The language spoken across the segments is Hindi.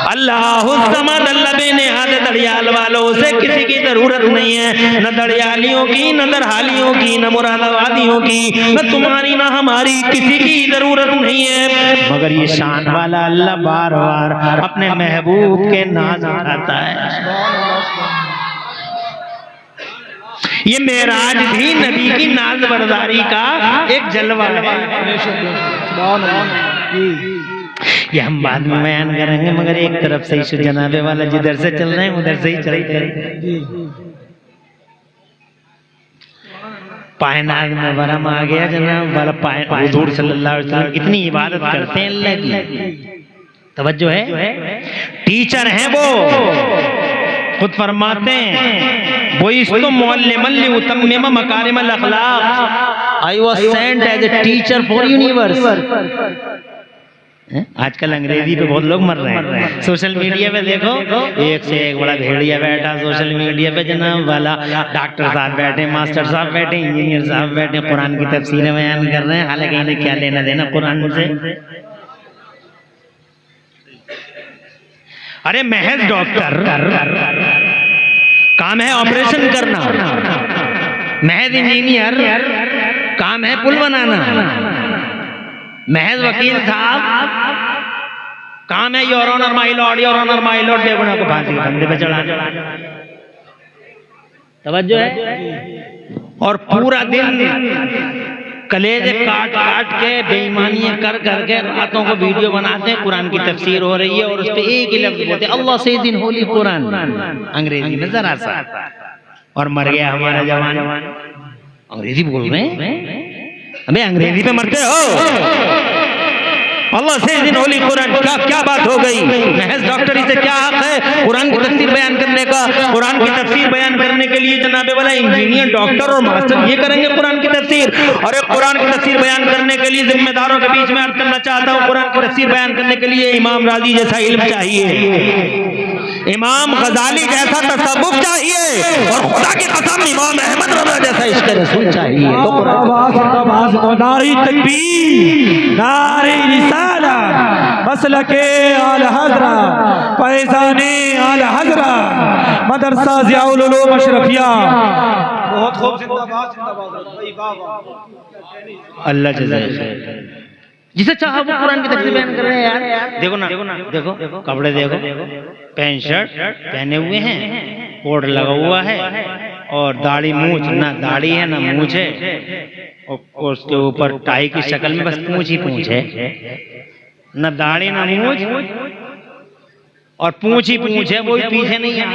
अल्लाहुस्समद अल्लाह दड़ियाल वालों से किसी की जरूरत नहीं है, न दड़ियालियों की, न दरहालियों की, न मुरादाबादियों की, न तुम्हारी न हमारी किसी की जरूरत नहीं है। मगर ये शान वाला अल्लाह बार बार अपने महबूब के नाज उठाता है। ये मेराज भी नबी की नाज बरदारी का एक जलवा है। ये हम बाद में बयान करेंगे, मगर एक तरफ से इशू जनाबे वाला जिधर से चल रहे हैं उधर से ही चलते हैं। पायनाग में वरम आ गया जनाब वाला हुजूर सल्लल्लाहु अलैहि वसल्लम इतनी इबादत करते हैं अल्लाह की, तवज्जो है, टीचर हैं वो, खुद फरमाते हैं वो इस्तो मुअल्लिमन लिउतम्मिम मकारिमल अखलाक, I was sent as a teacher for universe. आजकल अंग्रेजी पे बहुत लोग मर रहे हैं। सोशल मीडिया पे देखो एक से एक बड़ा भेड़िया बैठा सोशल मीडिया पे जनाब वाला, डॉक्टर साहब बैठे, मास्टर साहब बैठे, इंजीनियर साहब बैठे, कुरान की तफसीरें बयान कर रहे हैं, हालांकि इन्हें क्या लेना देना कुरान से। अरे महज डॉक्टर काम है ऑपरेशन करना, महज इंजीनियर काम है पुल बनाना, महज वकील साहब काम है your honour my lord, your honour my lord बेगुनाह को फांसी के फंदे पे चढ़ाना। तवज्जो है। और पूरा दिन कलेजे काट काट के बेईमानियां कर करके रातों को वीडियो बनाते हैं, कुरान की तफसीर हो रही है और उस पर एक ही लफ्ज बोलते हैं अल्लाह से दिन होली कुरान, अंग्रेजी में जरा सा, और मर गया हमारा जवान। अंग्रेजी बोल रहे हैं, अबे अंग्रेजी पे मरते हो। अल्लाह से दिन होली कुरान, क्या बात हो गई? महज डॉक्टरी से क्या हक है कुरान की तफसीर बयान करने का? कुरान की तफसीर बयान करने के लिए जनाबे वाला इंजीनियर, डॉक्टर और मास्टर ये करेंगे कुरान की तफसीर। और कुरान की तफसीर बयान करने के लिए जिम्मेदारों के बीच में अर्ज करना चाहता हूँ, कुरान की तफसीर बयान करने के लिए इमाम राजी जैसा इल्म चाहिए, इमाम गजाली जैसा तसव्वुफ चाहिए, और खुदा की कसम इमाम अहमद रज़ा जैसा इश्क़ रसूल चाहिए। तो नारी तकबीर, नारी रिसाला, मसलके आला हज़रा, फैज़ाने आला हज़रा, मदरसा ज़ियाउल उलूम अशरफिया। बहुत खूब, जिंदाबाद जिंदाबाद। अल्लाह जज़ाक जिसे चाहा वो कुरान की तफसीर बयान कर रहे हैं यार। देखो ना, देखो कपड़े देखो, पैंट शर्ट पहने हुए हैं, कोट लगा हुआ है, और दाढ़ी मूंछ, ना दाढ़ी है ना मूंछ है, और उसके ऊपर टाई की शक्ल में बस पूंछ ही पूंछ है, ना दाढ़ी ना मूंछ, और पूंछ ही पूंछ है, वो भी पीछे नहीं है,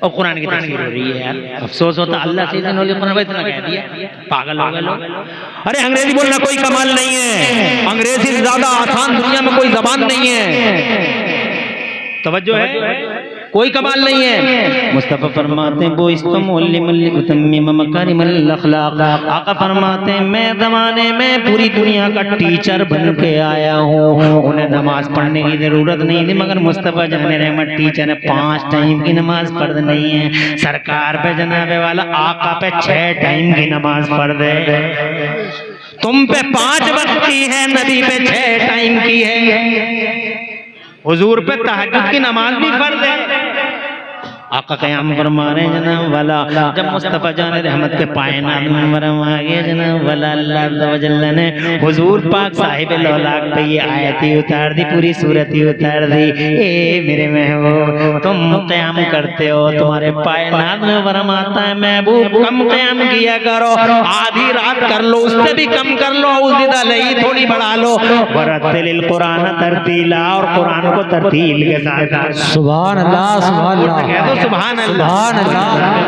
और कुरान की तफसीर हो रही है यार। अफसोस होता अल्लाह से दिन होली कुरान इतना कह दिया, पागल हो गए लोग। अरे अंग्रेजी बोलना कोई कमाल नहीं है, अंग्रेजी से ज्यादा आसान दुनिया में कोई जबान नहीं है। तवज्जो है, कोई कमाल नहीं है। मुस्तफा फरमाते हैं वो इसको मुअल्लिमुल मकारिमल अखलाक, आका फरमाते हैं मैं ज़माने में पूरी दुनिया का टीचर बन के आया हूँ। उन्हें नमाज पढ़ने की जरूरत नहीं थी, मगर मुस्तफा जाने रहमत टीचर है, 5 टाइम की नमाज पढ़ नहीं है। सरकार पे जनाबे वाला आका पे 6 टाइम की नमाज पढ़ दे, तुम पे 5 वक्त की है, नबी पे 6 टाइम की है। हुजूर पे तहज्जुद की नमाज भी फर्ज है। आका क़याम फरमा रहे हैं जनाब वाला, जब मुस्तफ़ा जाने रहमत के पायनात में वरम आ गया जनाब वाला, अल्लाह अज़्ज़ा व जल्ल ने हुजूर पाक साहिब लौलाक पे ये आयत ही उतार दी, पूरी सूरत ही उतार दी। ए मेरे महबूब तुम क़याम करते हो, तुम्हारे पायनात में वरम आता है, महबूब कम क़याम किया करो, आधी रात कर लो, उससे भी कम कर लो, उज़्ज़िदा लही थोड़ी बढ़ा लो, वरत्तिलिल कुरान तरतीला, और कुरान को तरतील के साथ। सुभान अल्लाह, सुभान अल्लाह, सुभान अल्लाह।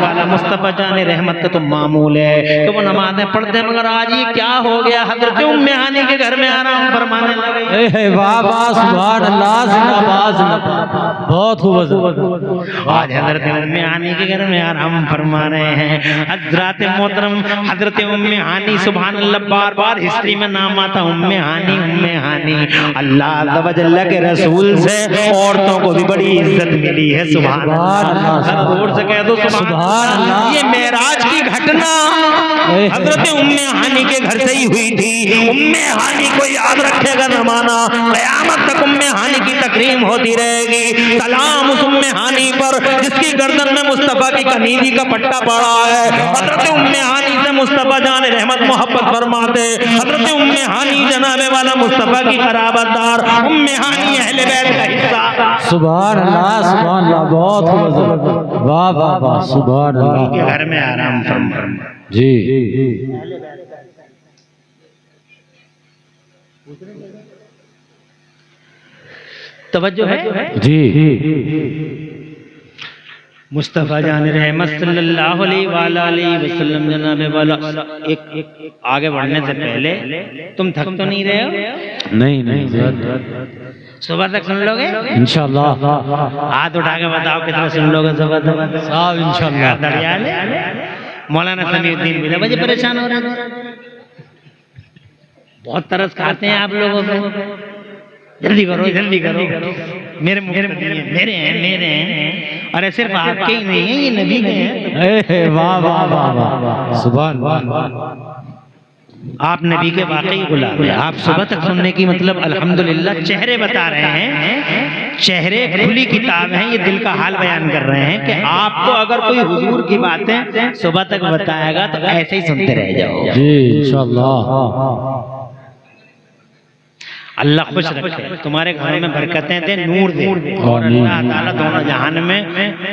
वाला मुस्तफा जाने रहमत का तो मामूल है कि वो नमाज़ें पढ़ते हैं, मगर आज ये क्या हो गया, हज़रत उम्मे हानी के घर में आराम फरमाने लगे। वाह वाह, सुभान अल्लाह, जिंदाबाद जिंदाबाद, बहुत खूब। आज हज़रत उम्मे हानी के घर में आराम फरमा रहे हैं। हज़रत मोहतरम हज़रत उम्मे हानी, सुभान अल्लाह, बार बार हिस्ट्री में नाम आता उम्मे हानी, उम्मे हानी। अल्लाह अज़्ज़ा व जल्ल के रसूल से औरतों को भी बड़ी इज्जत मिली है। सुभान अल्लाह, जोर से कह दो सुभान अल्लाह। ये मेराज की घटना हज़रत उम्मे हानी के घर से ही हुई थी। उम्मे हानी को याद रखेगा ज़माना, क़यामत तकरीम होती रहेगी। सलाम उस उम्मे हानी पर जिसकी गर्दन में मुस्तफा की कनीजी का पट्टा पड़ा है। हजरत उम्मे हानी से मुस्तफा जान रहमत मोहब्बत फरमाते। हजरत उम्मे हानी जनाबे वाला मुस्तफा की खराबतदार, उम्मे हानी अहले बैत का हिस्सा। सुभान अल्लाह, बहुत खूब, वाह वाह वाह, सुभान अल्लाह। घर में आराम फरमा जी। तवज्जो है जी। मुस्तफ़ा जान रहमत सल्लल्लाहु अलैहि वसल्लम जनाबे वाला, एक आगे बढ़ने से पहले तुम थक तो नहीं रहे हो? नहीं नहीं, सुबह तक सुन लोगे इंशाल्लाह। हाथ उठा के बताओ कितना सुन लोगे सुबह तक? साहब इंशाल्लाह। मौलाना समीउद्दीन बिला वजह परेशान हो रहे हैं, बहुत तरस खाते हैं आप लोगों को। जल्दी करो जल्दी करो, मेरे मेरे हैं। अरे सिर्फ आपके ही नहीं है, ये नबी के हैं। वाह वाह वाह वाह, सुभान अल्लाह। आप नबी के वाकई गुलाम हैं। आप सुबह तक सुनने की मतलब अल्हम्दुलिल्लाह चेहरे बता रहे हैं, चेहरे खुली किताब है, ये दिल का हाल बयान कर रहे हैं कि आपको अगर कोई हुजूर की बातें सुबह तक बताएगा तो ऐसे ही सुनते रह जाओ जी इंशाल्लाह। अल्लाह खुश रखे, तुम्हारे घर में बरकतें दे, नूर दे, और अल्लाह ताला दोनों जहान में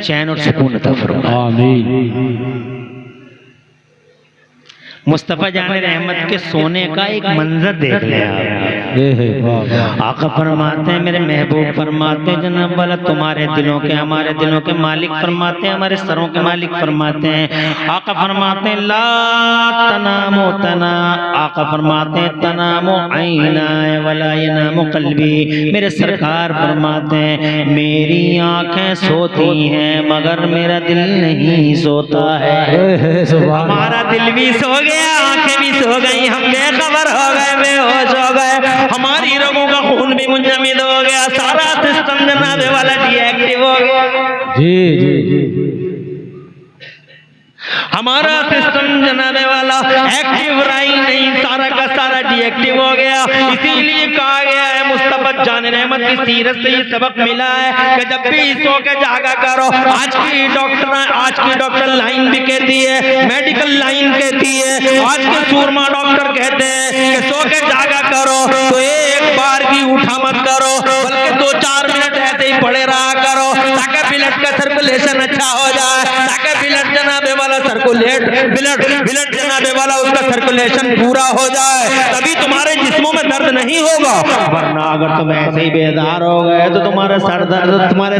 चैन और सुकून अता फरमाए। आमीन। मुस्तफ़ा जान रहमत के सोने का एक मंजर देख ले आप। आका फरमाते हैं, मेरे महबूब फरमाते हैं जनाब वाला, तुम्हारे दिलों के हमारे दिलों के मालिक फरमाते हैं, हमारे सरों के मालिक फरमाते हैं। आका फरमाते हैं ला तनामो तना, आका फरमाते हैं तनामो आईना वला यनामो कल्बी। मेरे सरकार फरमाते हैं मेरी आंखें सोती हैं मगर मेरा दिल नहीं सोता है। हमारा दिल भी सो गया, आंखें भी सो गई, हम बेखबर हो गए, बेहोश हो गए, हमारी रगों का खून भी मुंजमद हो गया, सारा सिस्टम जनाबे वाला डीएक्टिव हो गया। जी जी। हमारा सिस्टम जनाबे वाला एक्टिव रही नहीं, सारा का सारा डीएक्टिव हो गया। इसीलिए कहा गया है, मुस्तफा जान रहमत की सीरत से ये सबक मिला है कि जब भी सो के जागा करो। आज की डॉक्टर लाइन भी कहती है, मेडिकल लाइन कहती है, आज के सूरमा डॉक्टर कहते हैं कि सो के जागा करो तो एक बार की उठा मत करो, बल्कि 2-4 मिनट ऐसे ही पड़े रहा करो ताकि ब्लड का सर्कुलेशन अच्छा हो जाए, ताकि ब्लड जनाबे वाला ब्लड जनाबे वाला उसका सर्कुलेशन पूरा हो जाए, तभी तुम्हारे जिस्मों में दर्द नहीं होगा। वरना अगर तुम ऐसे ही बेदार हो गए तो तुम्हारे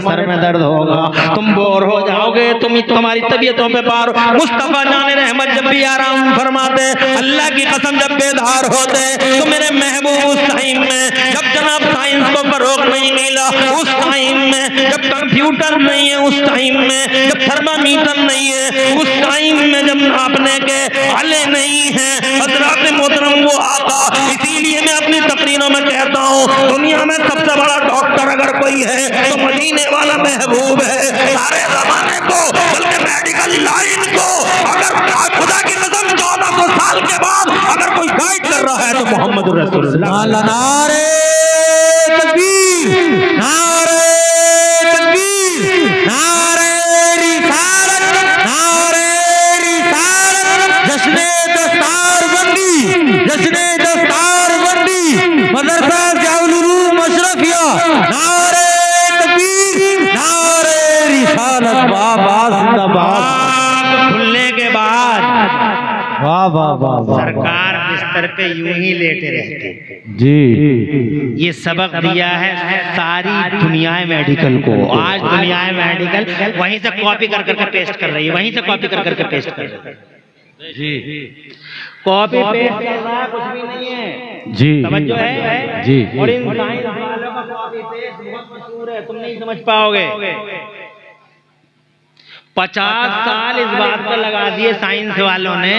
सर में दर्द होगा, तुम बोर हो जाओगे, तुम्हारी तबीयतों पे पार। मुस्तफा जान रहमत जब भी आराम फरमाते, अल्लाह की कसम जब बेदार होते तो मेरे महबूब उस टाइम में जब जनाब साइंस को फरोग नहीं मिला, उस टाइम में जब कंप्यूटर नहीं है, उस टाइम में जब थर्मामीटर नहीं है, उस टाइम में जब नापने के आले नहीं है, हजरत मोहतरम वो आका। इसीलिए मैं अपनी तकरीरों में कहता हूँ, दुनिया में सबसे बड़ा डॉक्टर अगर कोई है तो मदीने वाला महबूब है। सारे जमाने को बल्कि मेडिकल लाइन को अगर खुदा की कसम 1400 साल के बाद अगर कोई गाइड कर रहा है तो मोहम्मद रसूलुल्लाह। नारे तकबीर, नारे तकबीर, नारे रिसालत, नारे रिसालत, जश्ने दस्तार बंदी, जश्ने दस्तार बंदी, मदरसा जाउल उलूम अशरफिया, नारे तकबीर, नारे रिसालत। बाबा जिंदाबाद। खुलने के बाद वाह वाह वाह, सरकार बिस्तर पे यूं ही लेटे रहते जी। ये सबक दिया है सारी दुनिया मेडिकल को। आज दुनिया मेडिकल वहीं से कॉपी कर करके पेस्ट कर रही है, वहीं से कॉपी कर करके पेस्ट कर रही है जी। कॉपी पेस्ट कर रहा है, कुछ भी नहीं है जी। समझो है जी। और इन साइंस वालों का कॉपी पेस्ट बहुत मशहूर है, तुम नहीं समझ पाओगे। 50 साल इस बात पर लगा दिए साइंस वालों ने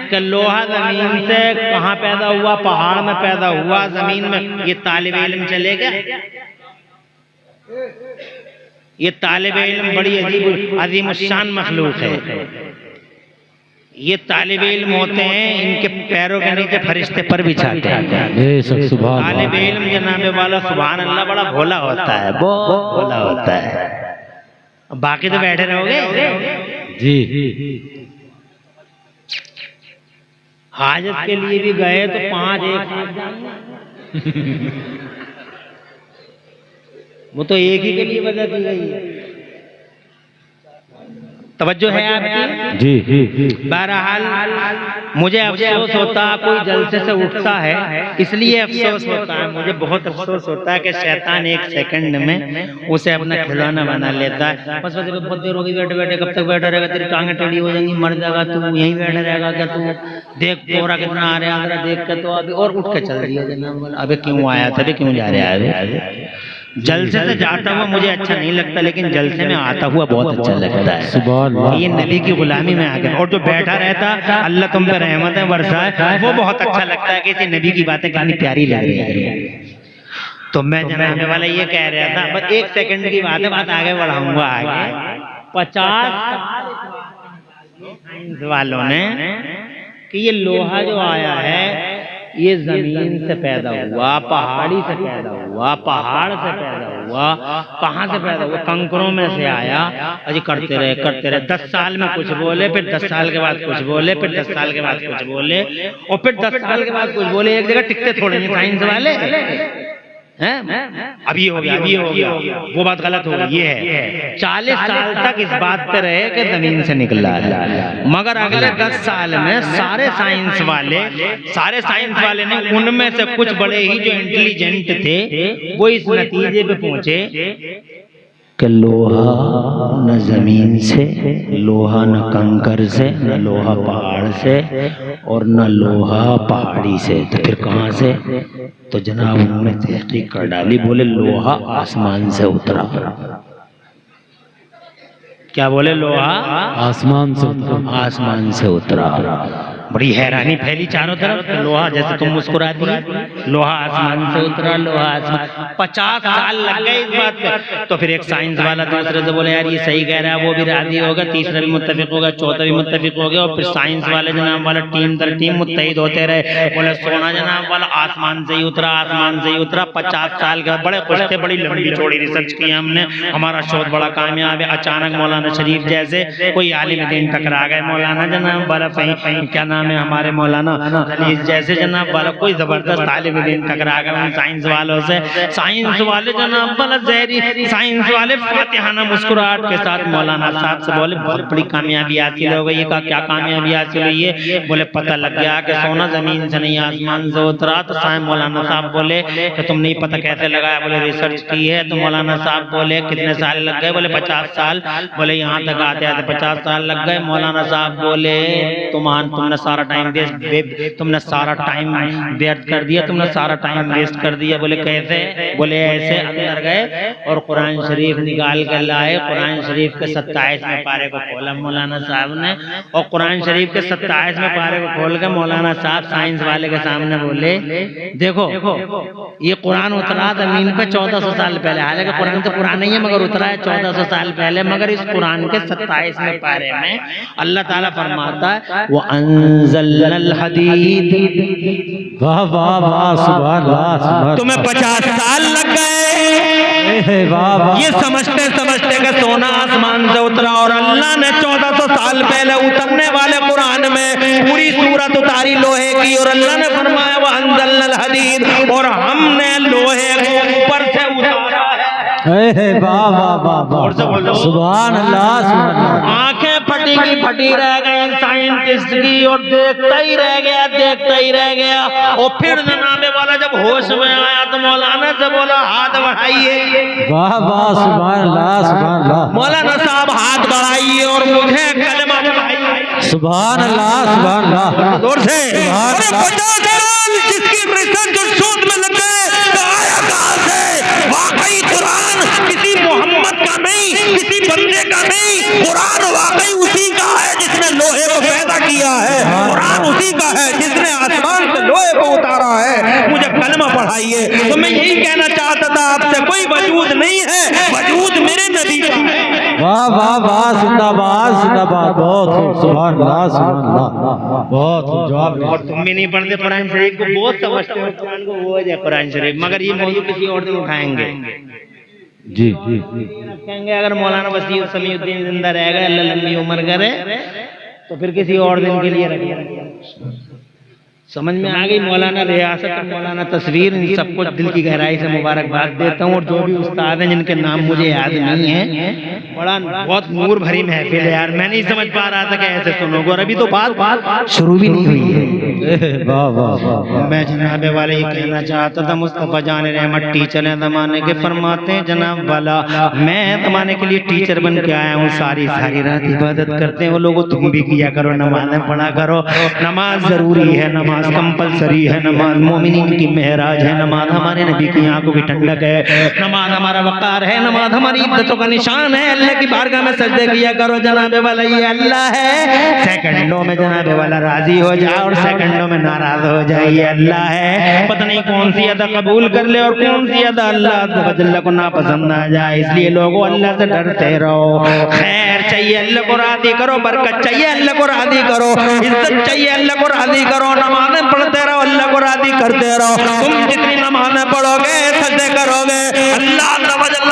कि लोहा जमीन से कहाँ पैदा हुआ, पहाड़ में पैदा हुआ, जमीन में। ये तालिब इल्म चले गए, ये तालिब इल्म बड़ी अजीब अजीम शान मखलूक है। ये तालिब इल्म होते हैं, इनके पैरों के नीचे फरिश्ते पर बिछाते हैं। बेशक सुभान तालिब अल्लाह। इल्म जनाब वाला सुभान अल्लाह बड़ा भोला होता है, बहुत भोला होता है। बाकी तो बैठे रहोगे। जी हाजत के लिए भी गए तो 5 एक वो तो एक ही के लिए वजह की गई है। तवज्जो है आपकी? जी बहरहाल मुझे अफसोस होता, कोई जलसे से उठता है इसलिए अफसोस होता है, मुझे बहुत अफसोस होता है कि शैतान एक सेकंड में उसे अपना खिलौना बना लेता है। बस वजह बहुत देर होगी बैठे बैठे, कब तक बैठा रहेगा, तेरी टांगें टेढ़ी हो जाएंगी, मर जाएगा तू, यहीं बैठा रहेगा क्या तू, देख कोहरा कितना आ रहा है, देख के तो अभी और उठ के चल दिया जनाब। अबे क्यों आया था, क्यों जा रहा है? जलसे से जाता हुआ मुझे अच्छा नहीं लगता, लेकिन जलसे में आता हुआ बहुत अच्छा लगता है। सुभान अल्लाह। ये नबी की गुलामी में आ गया। और जो बैठा रहता अल्लाह तुम पे रहमतें बरसाए, वो बहुत अच्छा लगता है कि इसी नबी की बातें कितनी प्यारी लग रही है। तो मैं जनाब वाला ये कह रहा था, बस 1 सेकंड की बात है, बात आगे बढ़ाऊंगा। आगे 50 वालों ने कि ये लोहा जो आया है ये जमीन से पैदा हुआ, पहाड़ी से पैदा हुआ, पहाड़ से पैदा हुआ, कहाँ से पैदा हुआ, कंकरों में से आया। अजी करते रहे 10 साल में कुछ बोले, फिर 10 साल के बाद कुछ बोले, फिर 10 साल के बाद कुछ बोले, और फिर 10 साल के बाद कुछ बोले। एक जगह टिकते थोड़े नहीं साइंस वाले हैं। अभी हो गया वो बात गलत हो गई। ये है 40 साल तक इस बात पे रहे कि जमीन से निकला है, मगर अगले 10 साल में सारे साइंस वाले ने, उनमें से कुछ बड़े ही जो इंटेलिजेंट थे वो इस नतीजे पे पहुंचे कि लोहा न जमीन से, लोहा न कंकर से, न लोहा पहाड़ से, और न लोहा पहाड़ी से, तो फिर कहाँ से? तो जनाब उन्होंने तहकीक कर डाली, बोले लोहा आसमान से उतरा। क्या बोले? लोहा आसमान से उतरा। बड़ी हैरानी फैली चारों तरफ। लोहा, जैसे तुम मुस्कुरा दिए, लोहा आसमान से उतरा, लोहा आसमान। 50 साल लग गए इस बात पे। तो फिर एक साइंस वाला दूसरे से बोले यार ये सही कह रहा है, वो भी राजी होगा, तीसरा भी मुत्तफिक होगा, चौथा भी मुत्तफिक हो गया, और फिर साइंस वाले जनाब वाला टीम दर टीम मुत्तहिद होते रहे। बोले सोना जनाब वाला आसमान से ही उतरा, आसमान से ही उतरा। 50 साल के बड़े खुश थे, बड़ी लंबी चौड़ी रिसर्च की हमने, हमारा शोध बड़ा कामयाब है। अचानक मौलाना शरीफ जैसे कोई आलिम दीन टकरा गए, मौलाना जनाब वाला क्या नाम है हमारे मौलाना जैसे जनाब वाला कोई जबरदस्त तालिब दीन टकरा गए उन साइंस वालों से। साइंस वाले जनाब वाला जहरी साइंस वाले फातिहाना मुस्कुराहट के साथ मौलाना साहब से बोले बहुत बड़ी कामयाबी हासिल हो गई। का क्या कामयाबी हासिल हुई है? बोले पता लग गया कि सोना जमीन से नहीं आसमान से उतरा। तो साहब मौलाना साहब बोले कि तुम नहीं पता कैसे लगाया? बोले रिसर्च की है। तो मौलाना साहब बोले कितने साल लग गए? बोले 50 साल। बोले यहाँ तक आते आते 50 साल लग गए। मौलाना साहब बोले तुमने सारा टाइम व्यर्थ कर दिया, तुमने सारा टाइम वेस्ट कर दिया। बोले कैसे? बोले ऐसे अंदर गए और कुरान शरीफ निकाल कर लाए। कुरान शरीफ के 27वें पारे को खोला मौलाना साहब ने, और कुरान शरीफ के 27वें पारे को खोल के मौलाना साहब साइंस वाले के सामने बोले देखो ये कुरान उतरा जमीन पे 1400 साल पहले। हालांकि कुरान तो पुराना ही है मगर उतरा है 1400 साल पहले। मगर इस कुरान के 27वें पारे में अल्लाह ताला फरमाता है वो अंज़लनल हदीद। वाह वाह वाह सुभान अल्लाह। तुम्हें 50 साल लग गए ये समझते समझते कि सोना आसमान से उतरा, और अल्लाह ने 1400 साल पहले उतरने वाले कुरान में पूरी सूरत उतारी लोहे की, और अल्लाह ने फरमाया वो अंज़लनल हदीद, और हमने लोहे को ऊपर से उतारा है। वाह वाह वाह वाह सुभान अल्लाह। आंखें फटी की फटी रह गई साइंटिस्ट की, और देखता ही रह गया। और फिर जनाबे वाला जब होश में आया तो मौलाना से बोला हाथ बढ़ाइए। वाह वाह सुभान अल्लाह। मौलाना साहब हाथ बढ़ाइए और मुझे कलमा पढ़ाइए। सुभान अल्लाह जोर से। जिसकी रिसर्च और शोध में लग गए तो आया कहां से? वाकई कुरान किसी मोहम्मद का नहीं, किसी बंदे का नहीं, कुरान वाकई उसी का है जिसने लोहे को पैदा किया है। कुरान उसी का है जिसने आसमान से लोहे को उतारा है। मुझे कलमा पढ़ाइए। तो मैं यही कहना चाहता था आपसे, कोई वजूद नहीं है, वजूद मेरे नबी का है। वाह वाह वाह, जिंदाबाद जिंदाबाद, बहुत खूब, सुभान अल्लाह सुभान अल्लाह, बहुत खूब जवाब दिया। और तुम भी नहीं पढ़ते कुरान शरीफ को, बहुत समझते हो कुरान को, वो है कुरान शरीफ, मगर ये मौजूद किसी और दिन उठाएंगे। जी कहेंगे अगर मौलाना वसीम समीउद्दीन जिंदा रहेगा, अल्लाह लंबी उम्र करे, तो फिर किसी और दिन के लिए रखेंगे। समझ में आ गई? मौलाना रियासत और मौलाना तस्वीर, इन सबको दिल की गहराई से मुबारकबाद देता हूँ। और जो भी उस्ताद हैं जिनके नाम मुझे याद नहीं है, बड़ा बहुत नूर भरी महफिल है यार। मैं नहीं समझ पा रहा था कि ऐसे सुनोगे, और अभी तो बात शुरू भी नहीं हुई है। वाह वाह वाह, मैं जनाब वाले ये कहना चाहता था, मुस्तफ़ा जान रहमत टीचर हैं ज़माने के, फरमाते हैं जनाब वाला मैं ज़माने के लिए टीचर बन के आया हूँ, सारी रात इबादत करते हैं वो लोगों, तुम भी किया करो, नमाज़ें पढ़ा करो। नमाज ज़रूरी है, नमाज कंपलसरी है, नमाज मोमिनीन की मेहराज है, नमाज हमारे नबी की आंखों की ठंडक है, नमाज हमारा वक़ार है, नमाज हमारी इज्जतों का निशान है। अल्लाह की बारगाह में सजदे किया करो, जनाब वाला ये अल्लाह है। सेकंडों में जनाब वाला राजी हो जाए और सेकंडों में नाराज हो जाए, ये अल्लाह है। पता नहीं कौन सी अदा कबूल कर ले और कौन सी अदा अल्लाह को नापसंद आ जाए। इसलिए लोगों अल्लाह से डरते रहो, खैर चाहिए अल्लाह को राजी करो, बरकत चाहिए अल्लाह को राजी करो, इज्जत चाहिए अल्लाह को राजी करो, नमाजें पढ़ते रहो, अल्लाह को राजी करते रहो। तुम जितनी नमाजें पढ़ोगे, सजदे करोगे, अल्लाह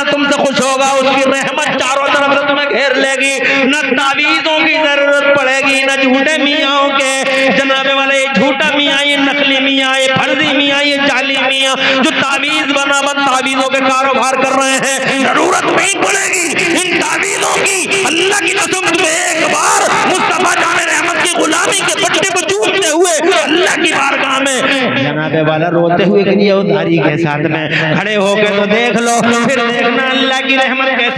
तुमसे खुश होगा, उसकी रहमत चारों तरफ से तुम्हें घेर लेगी। न तावीज़ों की जरूरत पड़ेगी, न झूठे मियाँओं के, जनाबे वाले झूठा मियाँ, ये नकली मियाँ, ये फर्जी मियाँ, ये जाली मियाँ जो तावीज़ बनावट तावीज़ों के कारोबार कर रहे हैं, जरूरत नहीं पड़ेगी इन तावीज़ों की। अल्लाह की कसम, तुम्हें एक बार मुस्तफा जान रहमत की गुलामी के पट्टे को चूमते हुए अल्लाह की बारगाह में जनाबे वाला रोते हुए कि उधारी के साथ में खड़े होकर तो देख लो, फिर देखना अल्लाह की रहमत कैसे।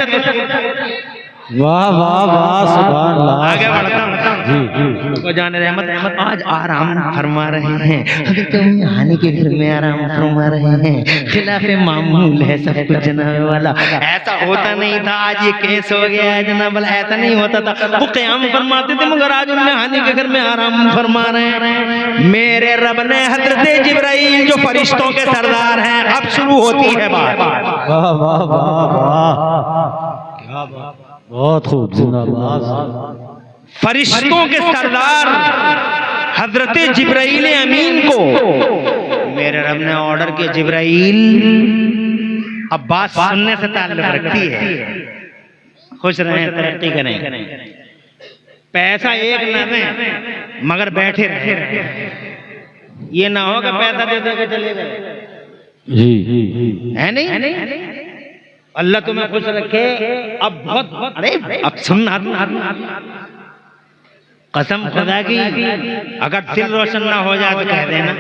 वाह वाह वाह, सुभान अल्लाह। आगे बढ़ता हूँ। तो जान रहमत आज आराम फरमा रहे हैं, अगर तुम हानि के घर में आराम फरमा रहे हैं, खिलाफे मामूल है सब कुछ जनाब वाला। ऐसा होता नहीं था, आज ये केस हो गया है जनाब वाला, ऐसा नहीं होता था। वो क़याम फरमाते थे मगर आज उन्हें हानि के घर में आराम फरमा रहे हैं। मेरे रब ने हज़रत जिब्राइल जो फरिश्तों के सरदार हैं, अब शुरू होती है बात। वाह वाह वाह वाह, क्या बात, बहुत खूब, जिंदाबाद। फरिश्तों के सरदार हजरत जिब्राइल अमीन को मेरे रब ने ऑर्डर किया, जिब्राइल अब बात सुनने से ताल्लुक रखती है, खुश रहें, तरक्की करें, पैसा एक न दें मगर बैठे रहे। ये ना हो कि पैसा दे दे के चले गए, जी है नहीं? अल्लाह तुम्हें खुश रखे। अब बहुत अरे अब सुनना, कसम खुदा की, अगर दिल रोशन ना हो जाए तो कह देना,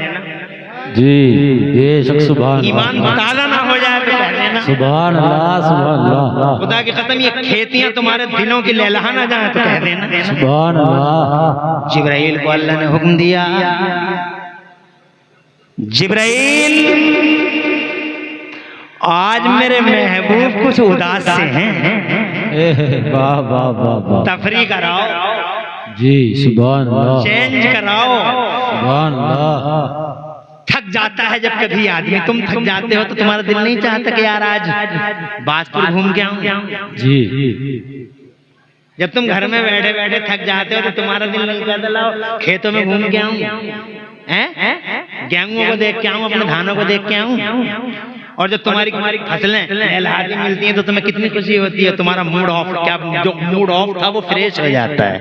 जी बेशक, सुभान ईमान ताज़ा ना हो जाए तो कह देना, सुभान अल्लाह सुभान अल्लाह, खुदा की कसम ये खेतियां तुम्हारे दिलों की लहलहा ना जाए तो कह देना। सुभान अल्लाह। जिब्राइल को अल्लाह ने हुक्म दिया, जिब्राइल आज मेरे महबूब कुछ उदास से हैं, वाह वाह वाह वाह, तफरी कराओ, जी सुभान अल्लाह, चेंज कराओ। सुभान अल्लाह। थक जाता है जब कभी आदमी, तुम थक जाते हो तो तुम्हारा दिल नहीं चाहता कि यार आज बाजपुर घूम के आऊं। जी जब तुम घर में बैठे बैठे थक जाते हो तो तुम्हारा दिल नहीं चाहता लाओ खेतों में घूम के आऊं, गेहूं को देख के आऊं, अपने धानों को देख के आऊं। और जब तुम्हारी फसलें लहलहाती मिलती हैं तो तुम्हें कितनी खुशी होती है, तुम्हारा मूड ऑफ, क्या जो मूड ऑफ था वो फ्रेश हो जाता है,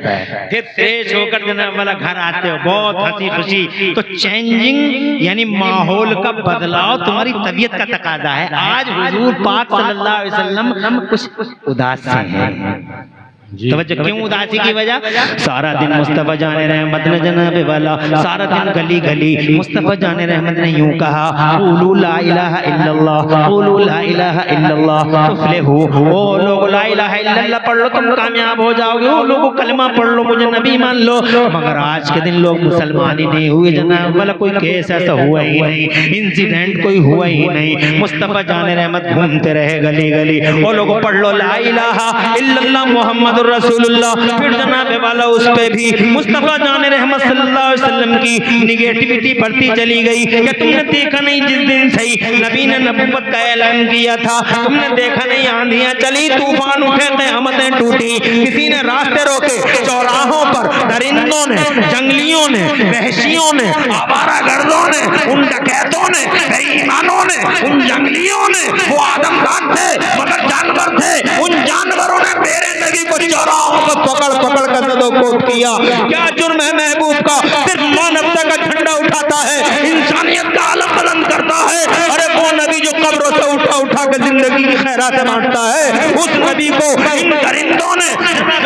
फिर फ्रेश होकर जनाब वाला घर आते हो, बहुत हंसी खुशी। तो चेंजिंग यानी माहौल का बदलाव तुम्हारी तबीयत का तकाजा है। आज हुजूर पाक सल्लल्लाहु अलैहि वसल्लम कुछ उदास से हैं। तवज्जो, क्यों उदासी की वजह? सारा दिन मुस्तफा जाने रहमत ने जनाब वाला, सारा दिन गली गली मुस्तफा जाने रहमत ने यूं कहा, क़ूलू ला इलाहा इल्लल्लाह, क़ूलू ला इलाहा इल्लल्लाह तुफ़्लिहू। ओ लोग ला इलाहा इल्लल्लाह पढ़ लो, तुम कामयाब हो जाओगे। ओ लोगों कलमा पढ़ लो, मुझे नबी मान लो। मगर आज के दिन लोग मुसलमान ही नहीं हुए जनाब वाला, कोई केस ऐसा हुआ ही नहीं, इंसिडेंट कोई हुआ ही नहीं। मुस्तफा जाने रहमत घूमते रहे गली गली, ओ लोगों पढ़ लो ला इलाहा इल्लल्लाह मुहम्मद मुहम्मदुर रसूलुल्लाह। फिर जनाब वाला उस पे भी मुस्तफा जान रहमत सल्लल्लाहु अलैहि वसल्लम की निगेटिविटी बढ़ती चली गई कि तुमने देखा नहीं जिस दिन से नबी ने नबूवत का ऐलान किया था, तुमने देखा नहीं आंधियां चली, तूफान उठे, क़यामतें टूटी, किसी ने रास्ते रोके, चौराहों पर दरिंदों ने, जंगलियों ने, वहशियों ने, आवारागर्दों ने, उन डकैतों ने, बेईमानों ने, उन जंगलियों ने, वो आदमजात थे मगर जानवर थे, उन जानवरों ने मेरे नबी को चौराहों पर पकड़ पकड़ कर सदोकोत किया। क्या जुर्म है महबूब का? सिर्फ मानवता का झंडा उठाता है, इंसानियत का आलम बुलंद करता है। अरे वो नबी जो कब्रों से उठा उठा के जिंदगी की खैरात बांटता है, उस नबी को इन दरिंदों ने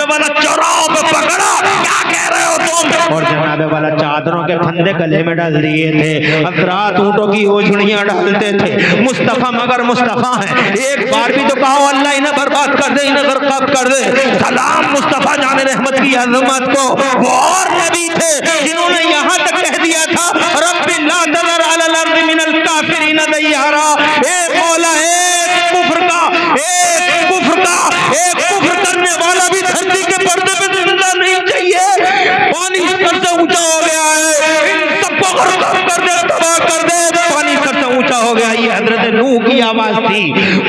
वाला चौराहों पे पकड़ा। क्या कह रहे हो तुम? और जनाबे वाला चादरों के फंदे गले में डाल दिए थे, हजरात ऊँटों की ओझड़ियां डालते थे। मुस्तफा मगर मुस्तफा है, एक बार भी तो कहो अल्लाह इन्हें बर्बाद कर दे, इन्हें बर्बाद कर दे। सलाम मुस्तफा जाने रहमत की अज़मत को। वो और नबी थे जिन्होंने यहाँ तक कह दिया था रब्बी ला तज़र अलल अर्ज़ि मिनल काफ़िरीन दय्यारा। एक मौला, एक कुफ्र करने वाला भी धरती के पर्दे पे जिंदा नहीं चाहिए। पानी स्तर से ऊंचा हो गया है, इन सबको बर्बाद कर दे, तबाह कर दे। पानी स्तर से ऊंचा हो गया। ये हजरत नूह की आवाज थी,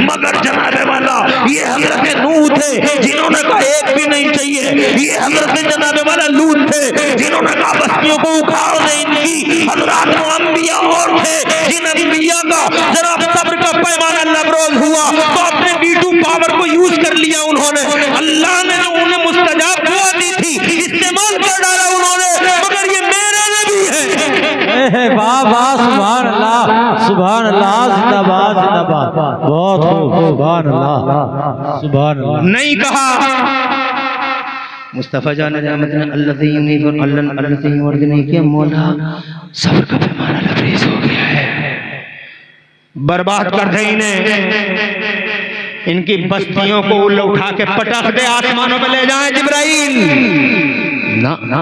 मगर जनाबे वाला ये हजरत नूह थे जिन्होंने कहा एक भी नहीं चाहिए। ये हजरत जनाबे वाला लूत थे जिन्होंने कहा बस्तियों को उखाड़ दे इनकी। हजरत अंबिया और थे जिन अंबिया का जरा सब्र का पैमाना लबरोज हुआ तो अपने B2 पावर को यूज कर लिया उन्होंने। अल्लाह ने उन्हें मुस्तजाब दुआ दी थी, इस्तेमाल कर डाला उन्होंने, मगर ये मेरे नबी है। वाह वाह, सुभान अल्लाह, सुभान अल्लाह, जिंदाबाद जिंदाबाद, बहुत खूब, सुभान अल्लाह, सुभान अल्लाह। नहीं कहा मुस्तफा जान रहमत ने अल्लाह वर्जनी किया, मौला सब्र का पैमाना लबरेज हो गया है, बर्बाद कर दे इन्हें, इनकी बस्तियों को उठा के पटक दे, आसमानों पे ले जाए जिब्राइल। ना ना,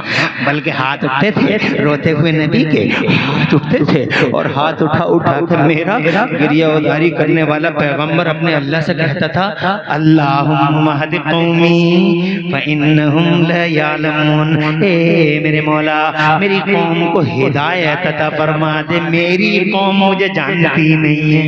बल्कि हाथ उठते थे, रोते हुए नबी के हाथ उठते थे और हाथ उठा उठा के मेरा गिरिया उदारी करने वाला पैगंबर अपने अल्लाह से कहता था अल्लाहुम्मा हद कौमी फइन्नहुम ला यालमून। ए मेरे मौला, मेरी कौम को हिदायत अता फरमा दे, मेरी कौम मुझे जानती नहीं है।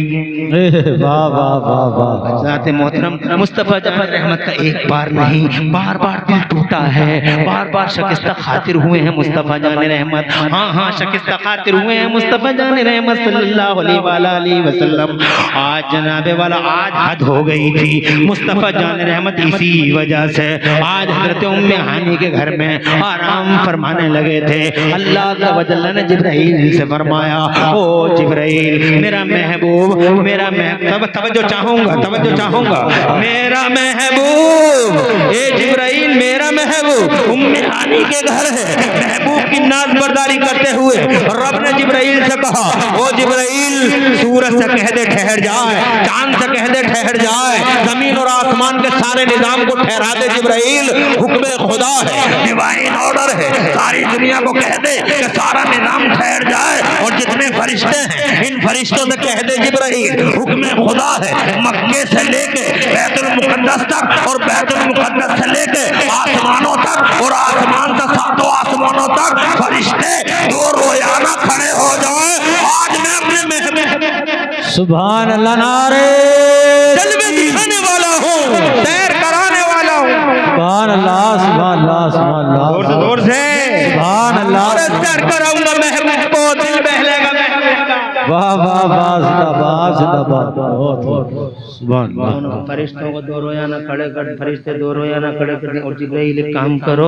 वाह वाह वाह वाह। हज़रत मोहतरम मुस्तफा जान रहमत का एक बार नहीं, बार बार दिल टूटा है, बार बार शकिस्ता खातिर हुए हैं मुस्तफा जान रहमत। हाँ हाँ, शकिस्ता खातिर हुए हैं मुस्तफा जान रहमत सल्लल्लाहु अलैहि वसल्लम। आज जनाबे वाला आज हद हो गई थी मुस्तफा जान रहमत, इसी वजह से आज हजरत उम्मे हानी के घर में आराम फरमाने लगे थे। अल्लाह तआला ने जिब्राइल से फरमाया, ओ जिब्राइल मेरा महबूब, मेरा तवज्जो चाहूंगा, मेरा महबूब, ए जिब्राइल मेरा महबूब उम्मे हानी के घर है। महबूब की नाज बर्दारी करते हुए रब ने जिब्राइल से कहा, ओ जिब्राइल सूरज से कह दे ठहर जाए, चांद से कह दे ठहर जाए, जमीन और आसमान के सारे निजाम को ठहरा दे जिब्राइल, हुक्म खुदा है, डिवाइन ऑर्डर है, सारी दुनिया को कह दे कि सारा निजाम ठहर जाए और जितने फरिश्ते हैं इन फरिश्तों से कह दे जिब्राइल, हुक्म खुदा है, मक्के से लेके बैतुल मुकद्दस तक और बैतुल मुकद्दस से लेके आसमानों तक और आसमान से सातों आसमानों तक फरिश्ते दो रोजाना खड़े हो जाए। आज मैं अपने महबूब सुभान अल्लाह, नारे जलवे दिखाने वाला हूँ, सैर कराने वाला हूँ। सुभान अल्लाह, सुभान अल्लाह, सुभान अल्लाह, जोर से सुभान अल्लाह, सैर कराऊंगा महबूब को, दिल बहलेगा महबूब का। वाह वाह वाह, जिंदाबाद जिंदाबाद, बहुत सुभान अल्लाह। फरिश्तों को दो रोजाना खड़े कर, फरिश्ते दो रोजाना खड़े कर, और जिब्राइल एक काम करो,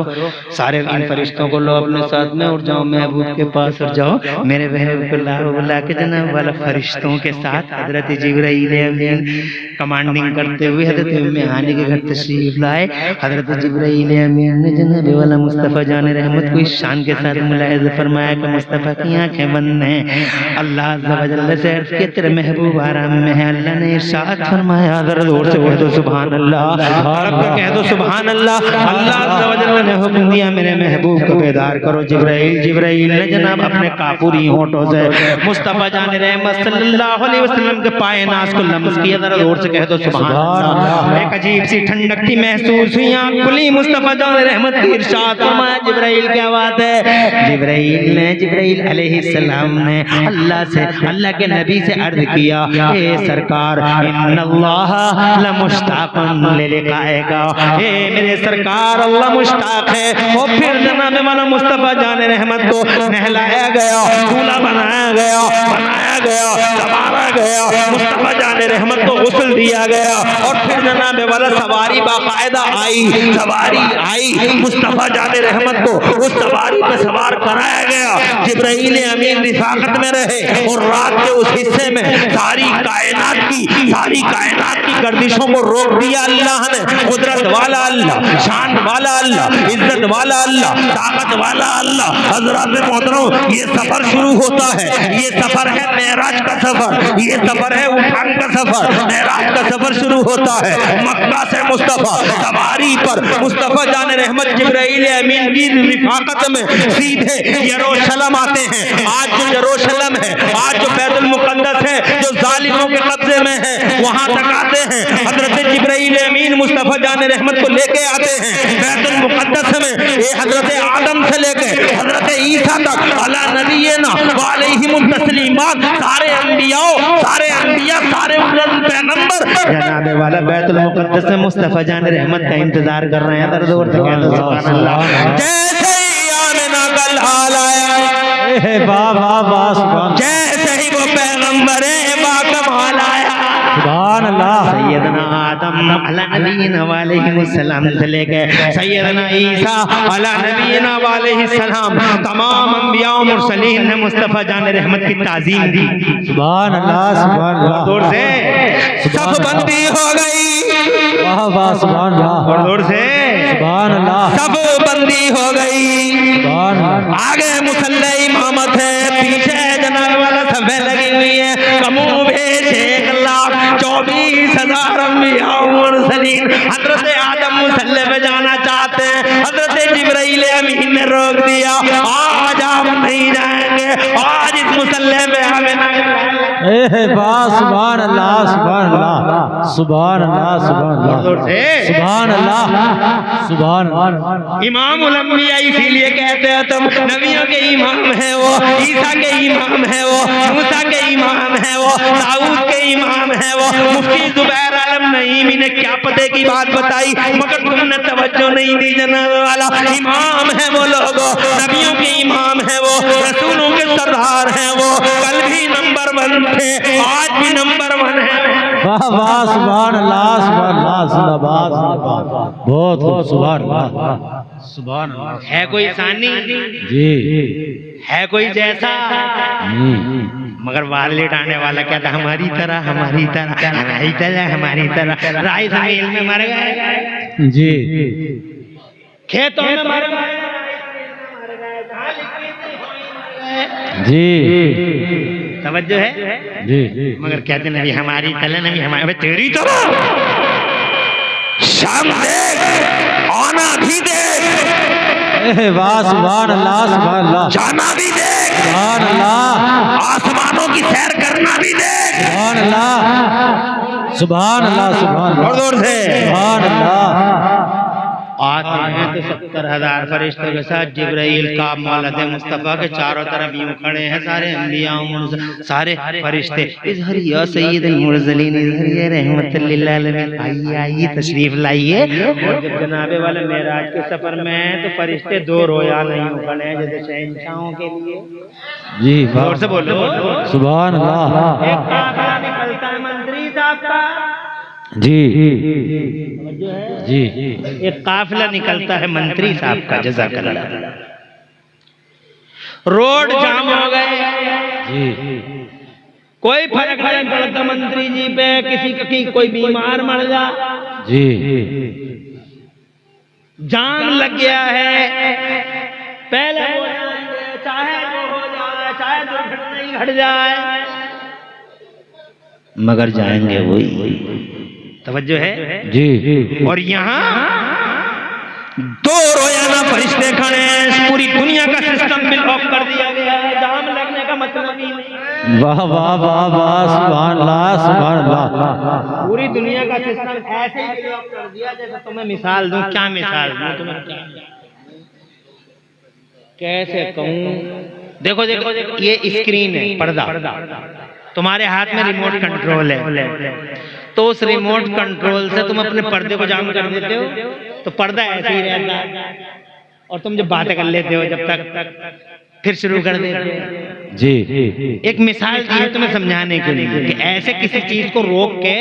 सारे इन फरिश्तों को लो अपने साथ में और जाओ महबूब के पास और जाओ मेरे महबूब को बुला के जनाब वाला फरिश्तों के साथ हजरत जिब्राइल अमीन कमांडिंग करते हुए हजरत उम्मे हानी के घर तशरीफ लाए। हजरत जिब्राइल अमीन ने जनाब वाला मुस्तफ़ा जान रहमत को इस शान के साथ मुलाहिज़ा फरमाया कि मुस्तफ़ा की आंखें बंद हैं। अल्लाह अज़्ज़ा व जल्ल से अर्ज़ किया तेरे महबूब आराम में है। अल्लाह ने इरशाद फरमाया, ज़रा जोर से बोल दो सुभान अल्लाह, रब को कह दो सुभान अल्लाह। अल्लाह अज़्ज़ा व जल्ल ने हुक्म दिया मेरे महबूब को बेदार करो। जिब्राइल ने जनाब अपने काफूरी होठों से मुस्तफ़ा जान रहमत सल्लल्लाहु अलैहि वसल्लम के पाए नाज़ को लम्स किया। ज़रा जोर से कह दो सुभान अल्लाह। एक अजीब सी ठंडक सी महसूस हुई, आँख खुली, मुस्तफा जान रहमत की इरशाद फरमाया, जिब्राइल क्या बात है? जिब्राइल अलैहिस्सलाम ने अल्लाह से, अल्लाह के नबी से अर्ज किया, ए सरकार, इन्नल्लाह लमुश्ताक़ुन लिलिक़ाएका, ए मेरे सरकार अल्लाह मुश्ताक है। और फिर जनाब वाला मुस्तफा जान रहमत को नहलाया गया, दूल्हा बनाया गया, संवारा गया, मुस्तफा जान रहमत को गुस्ल दिया गया। और फिर जनाब वाला सवारी बाकायदा आई, सवारी आई, मुस्तफा जान रहमत को उस सवारी पे सवार कराया गया। जिब्राइल अमीन रिफाकत में रहे और रात के उस हिस्से में सारी कायनात की गर्दिशों को रोक दिया अल्लाह ने। कुदरत वाला अल्लाह, शान वाला अल्लाह, इज्जत वाला अल्लाह, ताकत वाला अल्लाह। हज़रात मोहतरम, ये सफर शुरू होता है, ये सफर है मेराज का सफर, ये सफर है उठान का सफर, मेराज का सफर शुरू होता है मक्का से। मुस्तफा सवारी पर, मुस्तफा जान रहमत जिब्राइल अमीन की रिफाकत में सीधे यरूशलेम आते हैं। आज जो यरूशलेम है, आज जो बैतुल मुक़द्दस है, जो जालिमों के कब्जे में है, वहां तक आते हैं। हजरत जिब्राइल अमीन मुस्तफा जान रहमत को लेके आते हैं बैतुल मुक़द्दस में। ये हजरत आदम से लेके हजरत ईसा तक अला नबीना व अलैहिमुत तस्लीमात, सारे अंबिया, सारे पैगंबर जनाब वाला बैतुल मुक़द्दस में मुस्तफा जान रहमत का इंतजार कर रहे हैं। दर्द और सुभान अल्लाह। जैसे ही आमिना का लाल आया, वाह वाह वाह, सुभान जैसे ही वो पैगंबर बाकमाल आया, सुभान अल्लाह। सैयदना आदम अला नबीना व अलैहिस्सलाम से लेके सैयदना ईसा अला नबीना व अलैहिस्सलाम, तमाम अंबिया और मुरसलीन ने मुस्तफा जान रहमत की ताज़ीम दी। सुभान अल्लाह, सुभान अल्लाह। जोर से सब बंदी हो गई, वाह वाह, सुभान अल्लाह। जोर से सुभान अल्लाह, सब बंदी हो गई। सुभान अल्लाह। आगे मुसल्ले इमामत है, पीछे जनाब वाला सफे लगी हुई है। कमो भेज 1,24,000 अंबिया और मुरसलीन। हजरत आदम मुसल्ले पे जाना चाहते हैं, हजरत जिब्राइल अमीन ने रोक दिया, आज आप नहीं जाएंगे, आज इस मुसल्ले पे हमें वाह, सुभान अल्लाह, सुभान अल्लाह, सुभान अल्लाह, सुभान अल्लाह, सुभान अल्लाह, सुभान अल्लाह। इमाम उल अंबिया इसीलिए कहते हैं तुम नबियों के इमाम है वो, ईसा के इमाम है वो, मूसा के इमाम है वो, दाऊद के इमाम है वो। मुफ्ती जुबैर आलम नईमी ने क्या पते की बात बताई, मगर तुमने तवज्जो नहीं दी। जनाब वाला इमाम है वो लोगों, नबियों के इमाम है वो, रसूलों के सरदार है वो। कल भी नंबर 1 थे, आज भी नंबर 1 है। वाह वाह, सुभान अल्लाह, सुभान अल्लाह, जिंदाबाद, जिंदाबाद। बहुत खूब, सुभान अल्लाह, सुभान अल्लाह। है कोई सानी, जी है कोई जैसा, मगर वाल लेटाने वाला क्या था, हमारी तरह, हमारी तरह, हमारी तरह, हमारी तरह। राय समील में मर गए, जी, खेतों में मर गए, जी, तवज्जो है जी, मगर कहते नहीं हमारी तरह, नहीं हमारी तेरी तरह। शाम देख, आना भी देख, वाह, सुभान अल्लाह, सुभान अल्लाह, जाना भी देख, सुभान अल्लाह, आसमानों की सैर करना भी देख। सुभान अल्लाह, सुभान अल्लाह, सुभान अल्लाह, जोर जोर से सुभान अल्लाह। आते हैं तो 70,000 फरिश्तों के साथ जिब्राइल का मौलद मुस्तफ़ा के चारों तरफ यूं खड़े हैं सारे अंबिया सारे फरिश्ते। इज़हर या सय्यदुल मुरसलीन, इज़हर या रहमतुल लिल आलमीन, आइए आइए तशरीफ लाइए। और जब जनाबे वाले मेराज के सफर में हैं तो फरिश्ते 2 रोया नहीं खड़े हैं जैसे शहंशाहों के लिए। जी, जोर से बोलो, सुभान अल्लाह। एक काफिला निकलता है मंत्री साहब का, जी, जी, एक काफिला निकलता है मंत्री साहब का, जज़ाकल्लाह। रोड जाम हो गए, जी, कोई फर्क नहीं पड़ता मंत्री जी पे, किसी की कोई बीमार मर जा, जी, जाम लग गया है, पहले हो जाएंगे, चाहे वो हो जाए, चाहे दुर्घटना ही घट जाए, मगर जाएंगे वही। तवज्जो है जी। और यहाँ 2 रोजाना फरिश्ते खड़े हैं, पूरी दुनिया का सिस्टम भी लॉक कर दिया गया है, जाम लगने का मतलब ही नहीं। वाह वाह वाह वाह, सुभान अल्लाह सुभान अल्लाह। पूरी दुनिया का सिस्टम ऐसे ही डेवलप कर दिया। जैसे तुम्हें मिसाल दूं, क्या मिसाल दूं तुम्हें, कैसे कहूं। देखो देखो ये स्क्रीन है, पर्दा, तुम्हारे हाथ में रिमोट कंट्रोल है, तो उस रिमोट कंट्रोल से तुम अपने पर्दे को जाम कर देते हो तो पर्दा ऐसे ही रहता है, और तुम जब बातें कर लेते हो जब तक, फिर शुरू कर देते हो। जी एक मिसाल दी है तुम्हें समझाने के लिए कि ऐसे किसी चीज को रोक के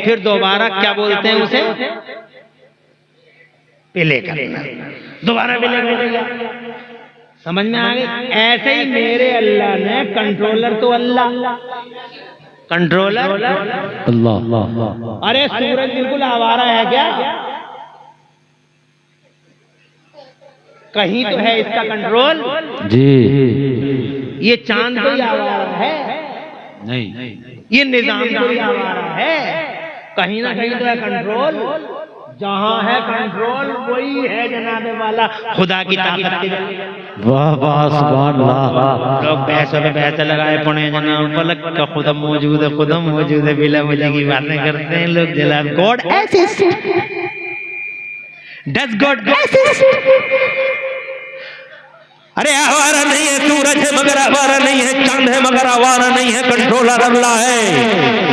फिर दोबारा क्या बोलते हैं उसे, प्ले करना, दोबारा प्ले करेगा। समझ में आ गई? ऐसे ही मेरे अल्लाह ने कंट्रोलर, तो अल्लाह कंट्रोलर अल्लाह। अरे सूरज बिल्कुल आवारा है क्या? कहीं तो है इसका कंट्रोल। जी ये चांद तो ही आवारा है नहीं, ये निजाम तो ही आवारा है, कहीं ना कहीं तो है कंट्रोल। जहां है कंट्रोल वही है जनाबे वाला खुदा की ताकत के। वाह वाह सुभान अल्लाह। लोग पैसों पे पैसे लगाए पड़े हैं जनाब, फलक का खुदा मौजूद है, खुदा मौजूद है, बिला मुझे की बातें करते हैं लोग जनाब। गॉड डज गॉड अरे आवारा नहीं है सूरज है मगर आवारा नहीं है, चांद है मगर आवारा नहीं है, कंट्रोलर अल्लाह है।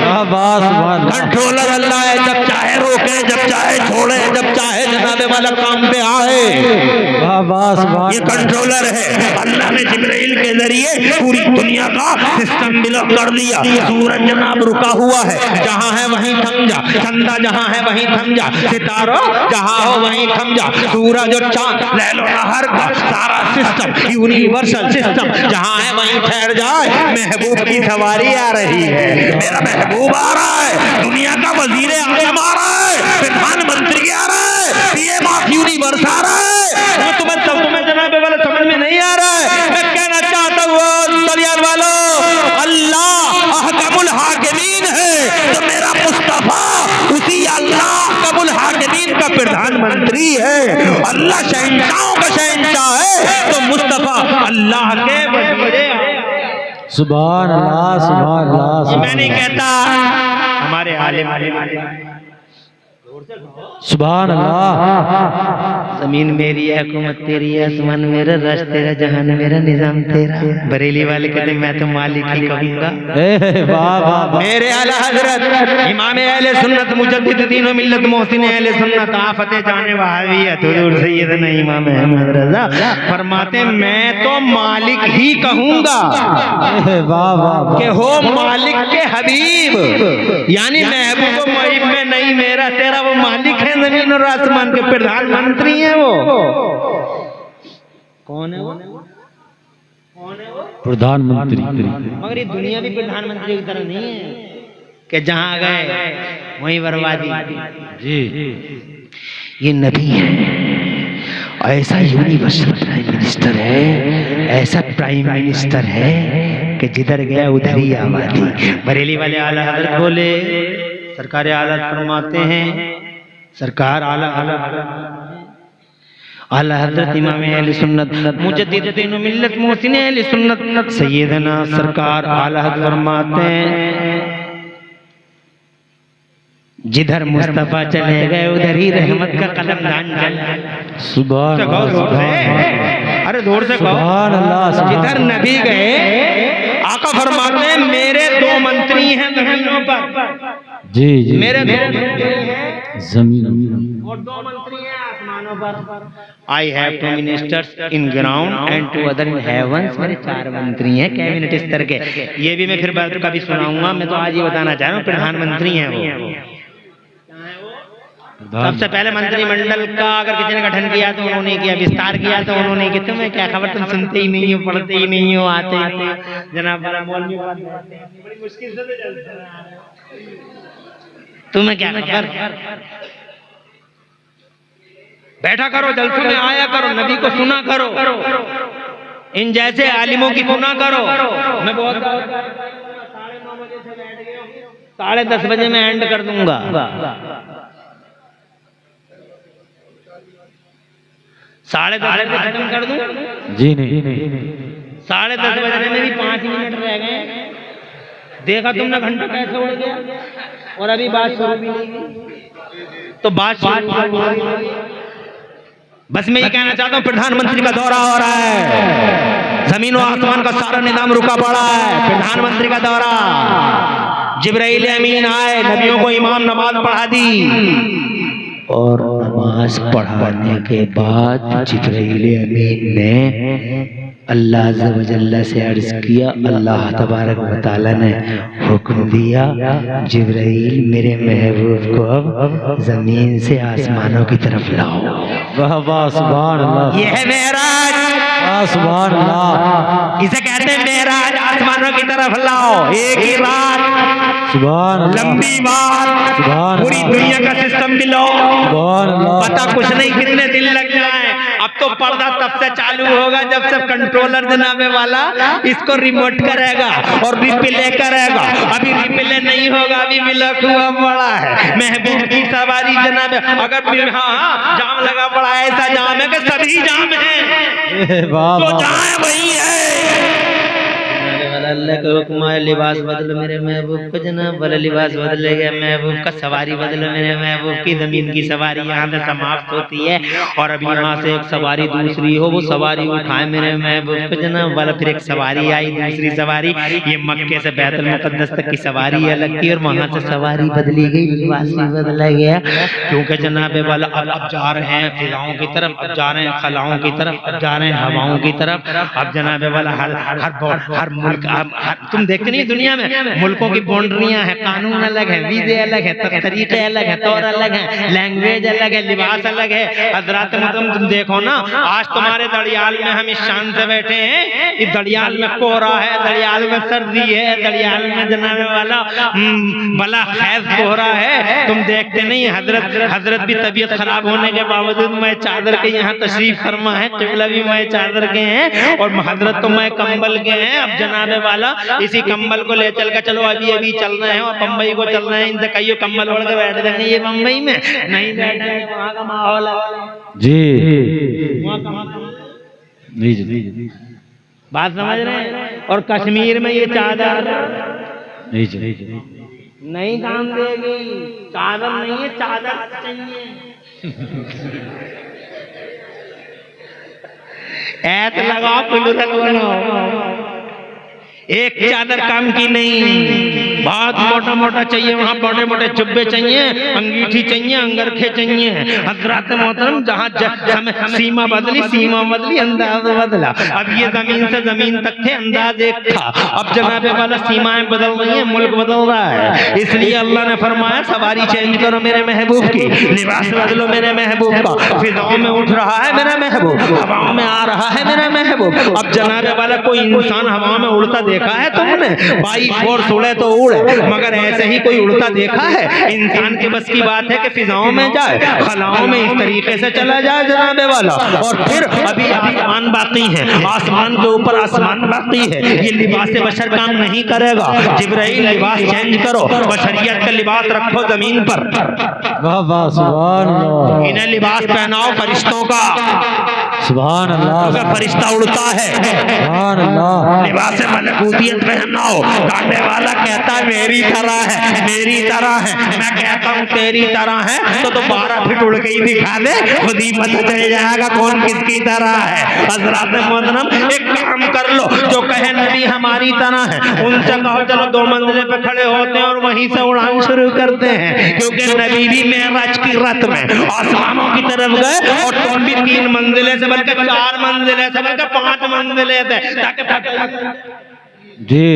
वाह वाह सुभान अल्लाह। कंट्रोलर अल्लाह है, जब चाहे रोके, जब चाहे छोड़े, जब चाहे जनाबे वाला काम पे आए। वाह वाह सुभान ये कंट्रोलर है। अल्लाह ने जिब्राइल के जरिए पूरी दुनिया का सिस्टम बिल्ड कर दिया। सूरज जनाब रुका हुआ है, जहां है वहीं थम जा, चंदा जहां है वहीं थम जा, सितारों जहां हो वहीं थम जा, सूरज और चांद लैलो नहर का सारा सिस्टम यूनिवर्सल सिस्टम जहां है वहीं ठहर जाए। महबूब की सवारी आ रही है, मेरा महबूब आ रहा है, दुनिया का वजीर आजम आ रहा है, प्रधानमंत्री आ रहा है, पीएम ऑफ यूनिवर्स आ रहा है। वो तुम्हें जनाबे वाले समझ में नहीं आ रहा है। मैं कहना चाहता हूँ दरियार वालों, अल्लाह अहकमुल हाकिमीन है, तो मेरा मुस्तफा उसी अल्लाह अहकमुल हाकिमीन का प्रधानमंत्री है। अल्लाह शहंशाहों का शहंशाह है, तो मुस्तफा अल्लाह के वजीरे। सुभान अल्लाह सुभान अल्लाह। मैं नहीं कहता, हमारे आलिम सुभान अल्लाह। जमीन मेरी है, हुकूमत तेरी है, आसमान मेरा, राज तेरा, जहान मेरा, निजाम तेरा। बरेली वाले कहते मैं तो मालिक ही कहूंगा। वाह वाह। मेरे आला हजरत इमाम अहले सुन्नत मुजद्दिद दीन व मिल्लत मोहसिन अहले सुन्नत आफत जाने वहावियत हुजूर सैयदना इमाम अहमद रजा फरमाते मैं तो मालिक ही कहूंगा। वाह वाह। कि हो मालिक के हबीब, यानी महबूब मुहिब में नहीं मेरा तेरा, वो मालिक है जमीन और आसमान के, प्रधानमंत्री है वो। कौन है वो? कौन है वो? प्रधानमंत्री। मगर ये दुनिया भी प्रधानमंत्री की तरह नहीं है कि जहां गए वहीं बर्बादी। जी ये नबी है, ऐसा यूनिवर्सल प्राइम मिनिस्टर है, ऐसा प्राइम मिनिस्टर है कि जिधर गया उधर ही आबादी। बरेली वाले आला हज़रत बोले, सरकार आला फरमाते हैं, सरकार आला हज़रत इमाम अहले सुन्नत मुजद्दिद दीन व मिल्लत मोहसिन अहले सुन्नत सैयदना सरकार आला हज़रत फरमाते हैं जिधर मुस्तफा चले गए उधर ही रहमत का कदमदान चल। सुभान अल्लाह। अरे जोर से सुभान अल्लाह। जिधर नबी गए आका फरमाते हैं मेरे दो मंत्री हैं जमीनों पर। जी जी। मेरे दो जमीन और दो मंत्री हैं आसमानों पर। I have two ministers in ground and two other in heavens. मेरे चार मंत्री हैं कैबिनेट स्तर के। ये भी मैं फिर बात कभी सुनाऊंगा, मैं तो आज ही बताना चाह रहा हूँ प्रधानमंत्री हैं वो। सबसे पहले मंत्रिमंडल का अगर किसी ने गठन किया तो उन्होंने किया, विस्तार किया तो उन्होंने किया। तुम्हें क्या खबर, तुम सुनते ही नहीं हो, पढ़ते ही नहीं हो, आते ही जनाब बड़ी मुश्किल से तुम्हें क्या खबर। बैठा करो, जलसों में आया करो, नबी को सुना करो, इन जैसे आलिमों की सुना करो। मैं बहुत 9:30 बजे से बैठ गया हूं, 10:30 बजे मैं एंड कर दूंगा। 10:30 बजे खत्म कर दूं? जी नहीं। 10:30 बजने में भी 5 मिनट रह गए, देखा तुमने घंटा कैसे उड़ गया, और अभी बात शुरू भी नहीं हुई। तो बात बस मैं ये कहना चाहता हूँ, प्रधानमंत्री का दौरा हो रहा है, जमीन और आसमान का सारा निजाम रुका पड़ा है। प्रधानमंत्री का दौरा, जिब्राइल अमीन आए, नबियों को इमाम नमाज पढ़ा दी, और नमाज पढ़ाने के बाद जिब्राइल अमीन ने अल्लाह अज़्ज़ा व जल्ला से अर्ज किया, अल्लाह तबारक व तआला ने हुक्म दिया, जिब्राइल मेरे महबूब को अब जमीन से आसमानों की तरफ लाओ। वाह वाह सुभान अल्लाह, ये है मेराज, वाह सुभान अल्लाह, इसे कहते हैं मेराज, आसमानों की तरफ लाओ। एक ही रात, सुभान अल्लाह, लंबी बात, सुभान पूरी अल्लाह, दुनिया का सिस्टम भी लो, सुभान अल्लाह, पता कुछ नहीं कितने दिन लग जाए। अब तो पर्दा तब से चालू होगा जब से कंट्रोलर जनाबे वाला इसको रिमोट करेगा और रिप्ले करेगा। अभी रिप्ले नहीं होगा, अभी मिलक हुआ पड़ा है। महबूब की सवारी जनाबे, अगर हाँ जाम लगा पड़ा है, ऐसा जाम है कि सभी जाम है, वाह तो वाह, जाए वही है। अल्लाह का हुक्म है, लिबास बदलो मेरे महबूब को जनाब, वाला लिबास बदले गया महबूब का, सवारी बदलो मेरे महबूब की। जमीन की सवारी यहाँ से समाप्त होती है और अभी यहाँ से एक सवारी दूसरी हो, वो सवारी उठाए मेरे महबूब को जनाब, वाला फिर एक सवारी आई, दूसरी सवारी, ये मक्के से बैतुल मुक़द्दस तक की सवारी अलग थी और वहाँ से सवारी बदली गई, लिबास भी बदला गया, क्योंकि जनाब वाला अब जा रहे हैं फिजाओं की तरफ, अब जा रहे हैं खलाओं की तरफ, अब जा रहे हैं हवाओं की तरफ। अब जनाब वाला हर मुल्क, तुम देखते नहीं दुनिया में मुल्कों की बाउंड्रियां हैं, कानून अलग है, वीजे अलग है, तरीके अलग है, तौर अलग है, लैंग्वेज अलग है, लिबास अलग है। हजरात मतलब तुम देखो ना, आज तुम्हारे दड़ियाल में हम इस शान से बैठे हैं, इस दड़ियाल में कोहरा है, दड़ियाल में सर्दी है, दड़ियाल में जनाब वाला बला खैज कोहरा है, तुम देखते नहीं। हजरत भी तबीयत खराब होने के बावजूद मैं चादर के यहाँ तशरीफ फरमा है, क़िबला भी मैं चादर के हैं और हजरत तो मैं कंबल के हैं। अब जनाब वाला इसी कंबल को ले चल कर चलो, अभी चल रहे हैं और बम्बई को चल रहे हैं, इनसे कहियो कंबल ओढ़ के बैठ जाएंगे, ये बम्बई में नहीं बैठेंगे, वहाँ का माहौल है जी जी, बात समझ रहे हैं। और कश्मीर में ये चादर जी नहीं काम देगी, चादर नहीं है, चादर चाहिए। ऐत लगाओ, पिलुरल बनाओ, एक चादर काम की नहीं, बहुत मोटा मोटा चाहिए, वहाँ मोटे मोटे चुब्बे चाहिए, अंगीठी चाहिए, अंगरखे चाहिए। हजरत मोहतरम जहाँ सीमा बदली, अंदाज बदला। अब ये जमीन से जमीन तक थे, अंदाज एक था, अब जनाबे वाला सीमाएं बदल रही हैं, मुल्क बदल रहा है। इसलिए अल्लाह ने फरमाया सवारी चेंज करो मेरे महबूब की, लिबास बदलो मेरे महबूब का। फिजाओं में उठ रहा है मेरा महबूब, हवाओं में आ रहा है मेरा महबूब। अब जनाबे वाला कोई इंसान हवा में उड़ता देखा है तुमने? बाइक फोर्स उड़े तो उड़े, मगर ऐसे ही कोई उड़ता देखा है? इंसान के बस की बात है कि फिजाओं में जाए, खलाओं में इस तरीके से चला जाए जनाबे वाला। और फिर अभी आसमान बाकी है, आसमान के ऊपर आसमान बाकी है। ये लिबास बशर काम नहीं करेगा। जिब्राइल लिबास चेंज करो, बशरियत का लिबास रखो जमीन पर। वाह वाह सुभान अल्लाह, इन्हें लिबास पहनाओ फरिश्तों का। सुभान अल्लाह, अगर फरिश्ता उड़ता है सुभान अल्लाह, लिबास मलकूतियत पहनाओ। कांटे वाला कहता है मेरी तरह है, मेरी तरह है, मैं कहता हूँ तेरी तरह है, तो 12 फीट उड़ के ही दिखा दे, खुद ही पता चल जाएगा कौन किसकी तरह है। हज़रात मोहतरम एक काम कर लो, जो कहे नबी हमारी तरह है, उनसे कहो चलो 2 मंजिले पे खड़े होते हैं और वहीं से उड़ान शुरू करते हैं। क्योंकि नबी भी मेराज की रात में आसमानों की तरफ गए और तुम भी 3 मंजिले से बल्कि 4 मंजिले से बल्कि 5 मंजिले थे, ताकि जी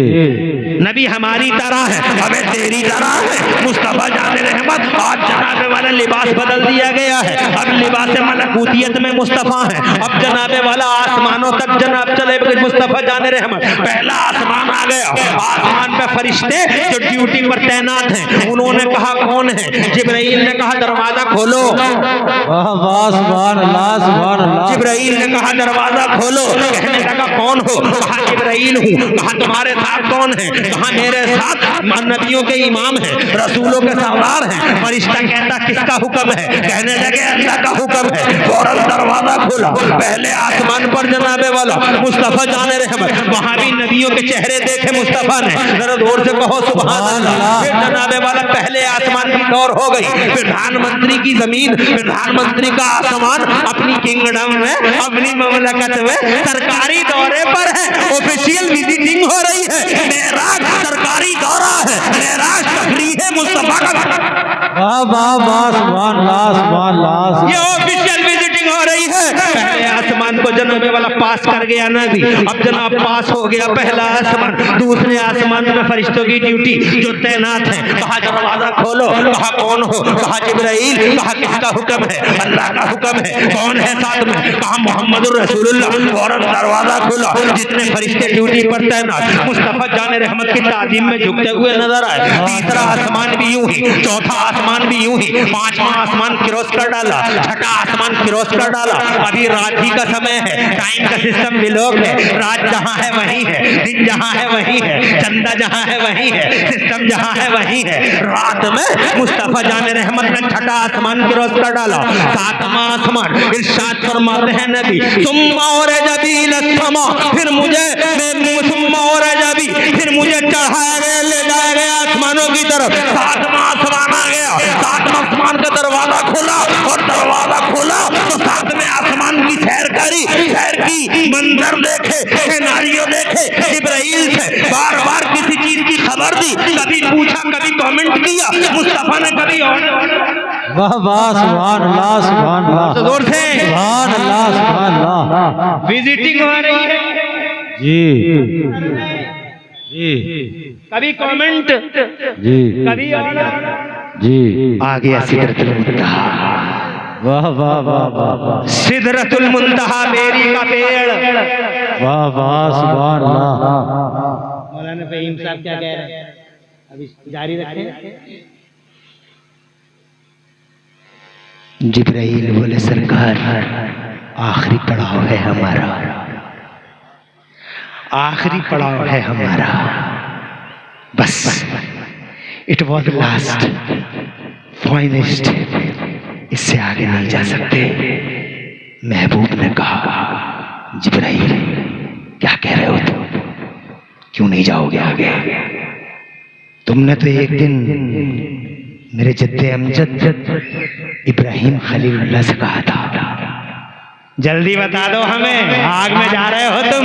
नबी हमारी तरह है, हमें तेरी तरह है। मुस्तफा जाने रहमत, आज जनाबे वाला लिबास बदल दिया गया है। अब लिबास मलकूतियत में मुस्तफा है। अब जनाबे वाला आसमानों तक जनाब चले, मुस्तफा जाने रहमत पहला आसमान आ गया। आसमान पे फरिश्ते जो ड्यूटी पर तैनात हैं, उन्होंने कहा कौन है? जिब्राइल ने कहा दरवाजा खोलो। वाह वाह सुभान अल्लाह, सुभान अल्लाह। जिब्राइल ने कहा दरवाजा खोलो। कहने लगा कौन हो? कहा जिब्राइल हूँ। कहा तुम्हारे साथ कौन है? कहा मेरे साथ नबियों के इमाम हैं, रसूलों के सरदार हैं। फरिश्ता कहता किस किसका हुक्म है? कहने लगे अल्लाह का हुक्म है। फौरन दरवाजा खुला, पहले आसमान पर जनाबे वाला मुस्तफा जाने रहमत, वहां भी नबियों के चेहरे देखे मुस्तफा ने, जरा जोर से कहो सुभान अल्लाह। फिर जनाबे वाला पहले आसमान की दौर हो गई, प्रधानमंत्री की जमीन, प्रधानमंत्री का आसमान, अपनी किंगडम में, अपनी ममलकत में सरकारी दौरे पर है, ऑफिशियल विजिटिंग हो रही है। मेराज सरकारी दौरा है, मेराज तफरीह है मुस्तफा का। वाह वाह वाह, सुभान अल्लाह सुभान अल्लाह। ये ऑफिशियल विजिटिंग हो रही है। पहले आसमान को जनाबे वाला पास कर गया नबी, अब जनाब पास हो गया पहला आसमान। दूसरे आसमान में फरिश्तों की ड्यूटी जो तैनात है। कहा दरवाजा खोलो, कहा कौन हो? कहा जिब्राइल। कहा किसका हुक्म है? अल्लाह का हुक्म है। कौन है साथ में? कहा मोहम्मदुर रसूलुल्लाह। फौरन दरवाजा खुला, जितने फरिश्ते ड्यूटी पर तैनात मुस्तफा जाने रहमत की ताजीम में झुकते हुए नजर आए। तीसरा आसमान भी यूं ही, चौथा आसमान भी यूं ही, पांचवा आसमान क्रॉस कर डाला, छठा आसमान क्रॉस कर डाला। अभी रात ही का समय है, टाइम का सिस्टम विलोक है। रात जहां है वहीं है, दिन जहां है वहीं है, चंदा जहां है वहीं है, सिस्टम जहां है वहीं है। रात में मुस्तफा जाने रहमत ने छठा आसमान क्रॉस कर डाला, सातवां आसमान। इरशाद फरमाते हैं नबी, सुम्मा और जबील समा, फिर मुझे सुम्मा और जबी, फिर मुझे चढ़ाया गया, ले जाया गया आसमानों की तरफ। सातवां आसमान आ गया, सातवां आसमान का दरवाजा खुला, और दरवाजा खुला तो सातवें आसमान की सैर करी, सैर की, मंजर देखे, सिनेरियो देखे। जिब्राइल से बार बार किसी चीज की खबर दी, कभी पूछा, कभी कमेंट किया। मुस्तफा ने कभी वाह वाह, सुभान अल्लाह सुभान अल्लाह, जोर से सुभान अल्लाह सुभान अल्लाह। विजिटिंग हो रही है जी जी कभी कमेंट, जी कभी जी। आ गया सिदरतुल मुंतहा। वाह वाह वाह वाह वाह, सिदरतुल मुंतहा बेरी का पेड़। वाह वाह, सुभान अल्लाह। मौलाना फहीम साहब क्या कह रहे हैं? अभी जारी रखें। जिब्राइल बोले सरकार आखिरी पड़ाव है हमारा, आखिरी पड़ाव है हमारा, बस इट वॉज लास्ट फाइनेस्ट, इससे आगे नहीं जा सकते। महबूब ने कहा जिब्राइल क्या कह रहे हो तुम, क्यों नहीं जाओगे आगे? तुमने तो एक दिन मेरे जद्दे अमजद इब्राहिम खलीलुल्लाह से कहा था, जल्दी बता दो हमें, आग में जा रहे हो तुम,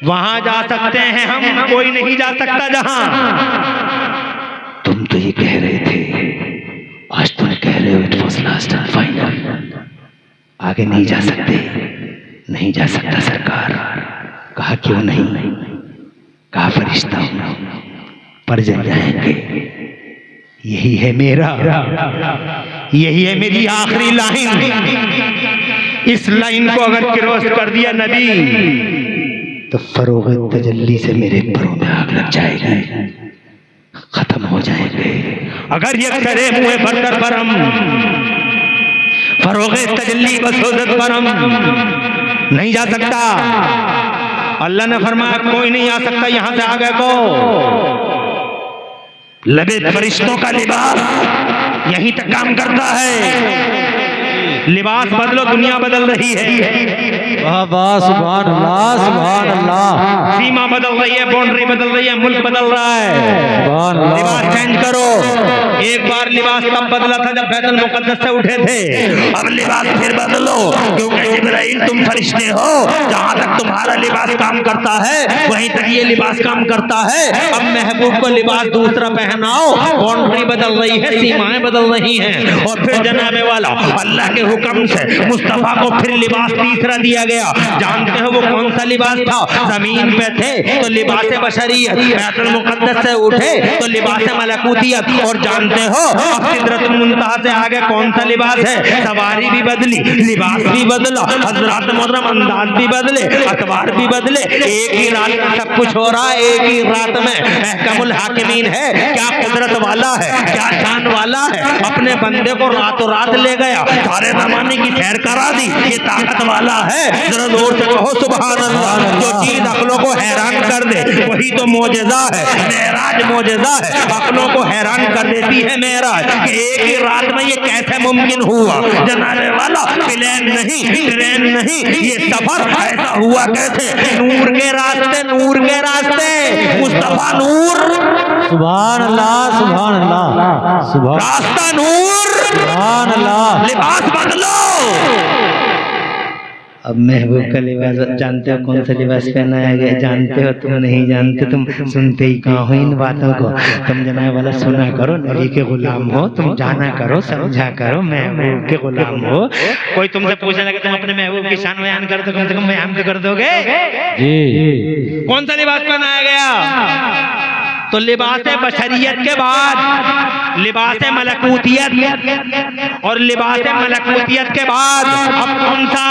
वहां जा सकते हैं हम, कोई नहीं जा सकता जहां। तुम तो ये कह रहे थे, आज तुम कह रहे हो it was last and final, आगे नहीं जा सकते। नहीं जा सकता सरकार। कहा क्यों नहीं? कहा फरिश्ता हूं, पर जल जाएंगे, यही है मेरा, यही है मेरी आखिरी लाइन। इस लाइन को अगर क्रॉस कर दिया नबी तो फरोग तजल्ली से मेरे परों में आग लग जाएगी, खत्म हो जाएंगे। अगर ये करे मुँह बरतर परम, फरोग तजल्ली बसोदत परम, नहीं जा सकता। अल्लाह ने फरमाया कोई नहीं आ सकता यहां से आगे को। लबे फरिश्तों का लिबास यहीं तक काम करता है। लिबास बदलो, दुनिया बदल रही है। वाह वाह, सुभान अल्लाह सुभान अल्लाह। सीमा बदल रही है, बाउंड्री बदल रही है, मुल्क बदल रहा है। सुभान अल्लाह। लिबास चेंज करो। एक बार लिबास तब बदला था जब बैतुल मुक़द्दस से उठे थे, अब लिबास फिर बदलो, क्योंकि जिब्राइल तुम फरिश्ते हो, जहां तक तुम्हारा लिबास काम करता है वहीं तक ये लिबास काम करता है। अब महबूब को लिबास दूसरा पहनाओ, बाउंड्री बदल रही है, सीमाएं बदल रही हैं। और फिर जनाबे वाला अल्लाह के हुक्म से मुस्तफा को फिर लिबास तीसरा दिया गया। जानते हो वो कौन सा लिबास था? जमीन पे थे तो लिबास बशरियत, बैतुल मुक़द्दस से उठे तो लिबास मलकूतियत। और जानते हो अब सिदरतुल मुंतहा से आगे कौन सा लिबास है? सवारी भी बदली, लिबास भी बदला, हज़रात मोहतरम अंदाज भी बदले, अतवार भी बदले। एक ही रात में सब कुछ हो रहा है, एक ही रात में महकमुल हाकिमीन है। क्या कुदरत वाला है, क्या शान वाला है, अपने बंदे को रातों रात ले गया, सारे जमाने की सैर करा दी। ये ताकत वाला है, जरा जोर से कहो सुभान अल्लाह। जो चीज अक्लों को हैरान कर दे वही तो मोजेज़ा है। मेराज मोजेज़ा है, अक्लों को हैरान कर देती होती है मेराज कि एक ही रात में ये कैसे मुमकिन हुआ। जनाने वाला प्लेन नहीं, ट्रेन नहीं, ये सफर ऐसा हुआ कैसे? नूर के रास्ते, नूर के रास्ते, मुस्तफा नूर, सुभान अल्लाह, सुभान अल्लाह, सुभान रास्ता नूर, सुभान अल्लाह। लिबास बदलो। अब महबूब का लिबास जानते हो, कौन सा लिबास पहनाया गया? जानते हो? तुम नहीं जानते, तुम सुनते ही कहाँ हो इन बातों को। तुम जनाब वाला सुना करो, नबी के गुलाम हो, तुम जाना करो, समझा करो, महबूब के गुलाम हो। कोई तुमसे पूछने लगे तुम अपने महबूब की शान बयान करो तो कम से कम बयान तो कर दोगे। जी कौन सा लिबास पहनाया गया? तो लिबास बशरियत के बाद लिबास मलकूतियत, और लिबास मलकूतियत के बाद अब कौन सा?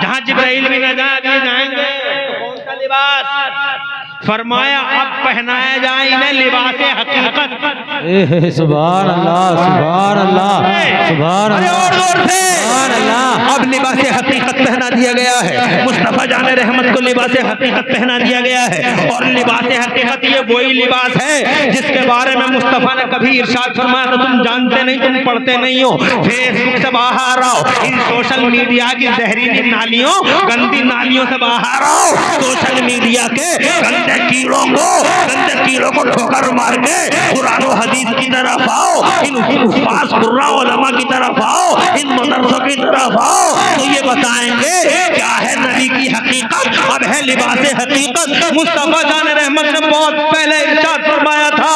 जहां जिब्राइल भी न जाएंगे तो कौन सा लिबास? फरमाया अब पहनाया जाए इन्हें लिबास हकीकत। सुभान अल्लाह, सुभान अल्लाह, सुभान अरे और जोर से, सुभान अल्लाह। अब लिबास हकीकत पहना दिया गया है। मुस्तफा जाने रहमत को लिबास हकीकत पहना दिया गया है। और लिबास हकीकत ये वही लिबास है जिसके बारे में मुस्तफा ने कभी इरशाद फरमाया तो तुम जानते नहीं, तुम पढ़ते नहीं हो। फेसबुक से बाहर आओ, इन सोशल मीडिया की जहरीली नालियों, गंदी नालियों से बाहर आओ। सोशल मीडिया के गंदे कीड़ों को ठोकर मार के कुरान और हदीस की तरफ आओ, इन उस्ताद कुर्रा उलमा की तरफ आओ, इन मदरसों की तरफ आओ, तो ये बताएंगे क्या है नबी की हकीकत। अब है लिबास हकीकत। मुस्तफा जान रहमत ने बहुत पहले इरशाद फरमाया था,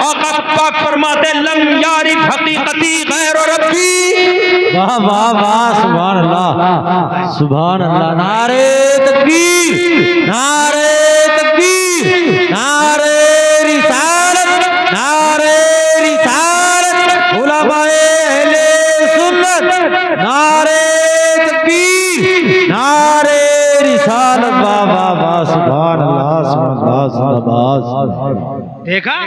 आका पाक फरमाते लम यारिफ हकीकती गैर रब्बी। वाह वाह वाह, सुभान अल्लाह, सुभान अल्लाह। नारे तकबीर, नारे तकबीर, नारे रिसालत, नारे रिसालत, उलमाए अहले सुन्नत, नारे तकबीर, नारे रिसालत। वाह वाह वाह, सुभान अल्लाह, सुभान अल्लाह। देखा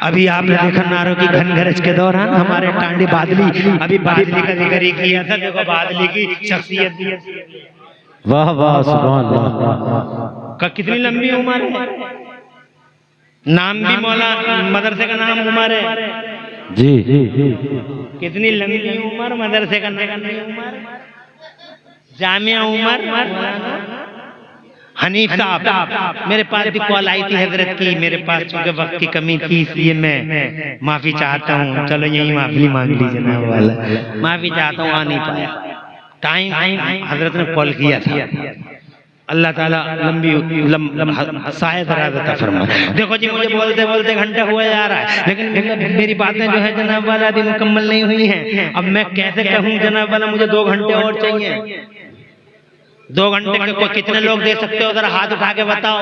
अभी आपने देखा नारों की घनघरज के दौरान हमारे टांडी बादली, अभी बादली का जिक्र ही किया था। देखो बादली की शख्सियत, वाह वाह, सुभान अल्लाह। का कितनी लंबी उम्र है, नाम भी मौला मदरसे का नाम उमर है। जी कितनी लंबी उम्र, मदरसे का नाम उमर, जामिया उमर। हनीफ साहब, मेरे पास भी कॉल आई थी हजरत की, मेरे पास चूंकि वक्त की कमी थी इसलिए मैं माफी चाहता हूँ। चलो यही माफी मांग लीजिए ना वाला, माफी चाहता हूँ, आ नहीं पाया। टाइम हजरत ने कॉल किया था। अल्लाह ताला लंबी शायद दराज़त फरमाए। देखो जी मुझे बोलते बोलते घंटा हुआ जा रहा है, लेकिन मेरी बातें जो है जनाब वाला अभी मुकम्मल नहीं हुई हैं। अब मैं कैसे कहूँ जनाब वाला, मुझे 2 घंटे और चाहिए। 2 घंटे को कितने लोग दे सकते हो? जरा हाथ उठा के बताओ।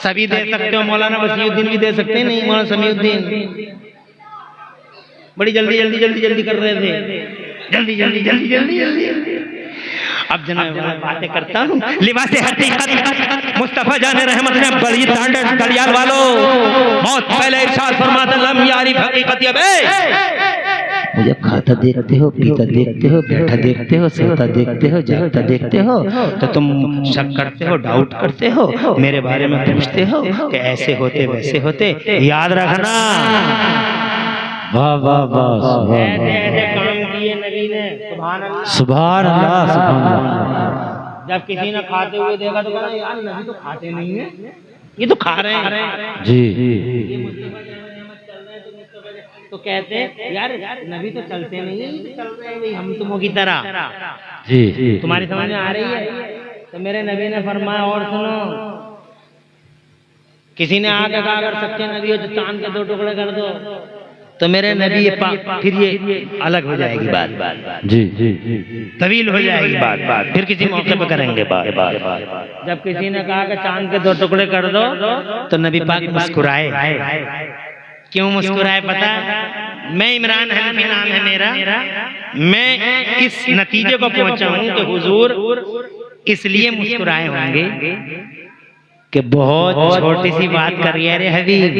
सभी दे सकते हो? मौलाना वसीउद्दीन भी दे सकते हैं? नहीं, मौलाना समीउद्दीन बड़ी जल्दी जल्दी जल्दी जल्दी कर रहे थे, जल्दी जल्दी जल्दी जल्दी जल्दी। अब जनाब बातें करता हूँ। लिबास हकीकत मुस्तफा जाने रहमत ने बड़ी तड़ियाल वालों बहुत पहले इरशाद फरमाता लम यारिफ हकीकत। मुझे खाता देखते हो, पीता देखते हो, बैठा देखते हो, सोता देखते हो, जागता देखते हो, तो तुम शक करते हो, डाउट करते हो, मेरे बारे में पूछते हो कि ऐसे होते वैसे होते। याद रखना, वाह वाह वाह, ऐसे काम किए नबी ने। सुभान अल्लाह, सुभान अल्लाह, सुभान अल्लाह। जब किसी ने खाते हुए देखा तो कहा यार नबी तो खाते नहीं है, ये तो खा रहे हैं। जी तो कहते हैं यार नबी तो चलते नहीं है, चल रहे हैं भाई हम तुमों की तरह। जी तुम्हारी समझ में आ रही है? तो मेरे नबी ने फरमाया और सुनो, किसी ने आके कहा अगर सच्चे नबी हो तो चांद के 2 टुकड़े कर दो, तो मेरे नबी फिर ये अलग हो जाएगी बात, जी तवील हो जाएगी बात, फिर किसी मौके पर करेंगे बात। जब किसी ने कहा कि चांद के 2 टुकड़े कर दो तो नबी पाक मुस्कुराए। क्यों मुस्कुराए पता है? मैं इमरान हनफी नाम है मेरा, मैं इस नतीजे को पहुंचा हूं कि हुजूर इसलिए मुस्कुराए होंगे कि बहुत छोटी सी बात कर रही है रे हबीब,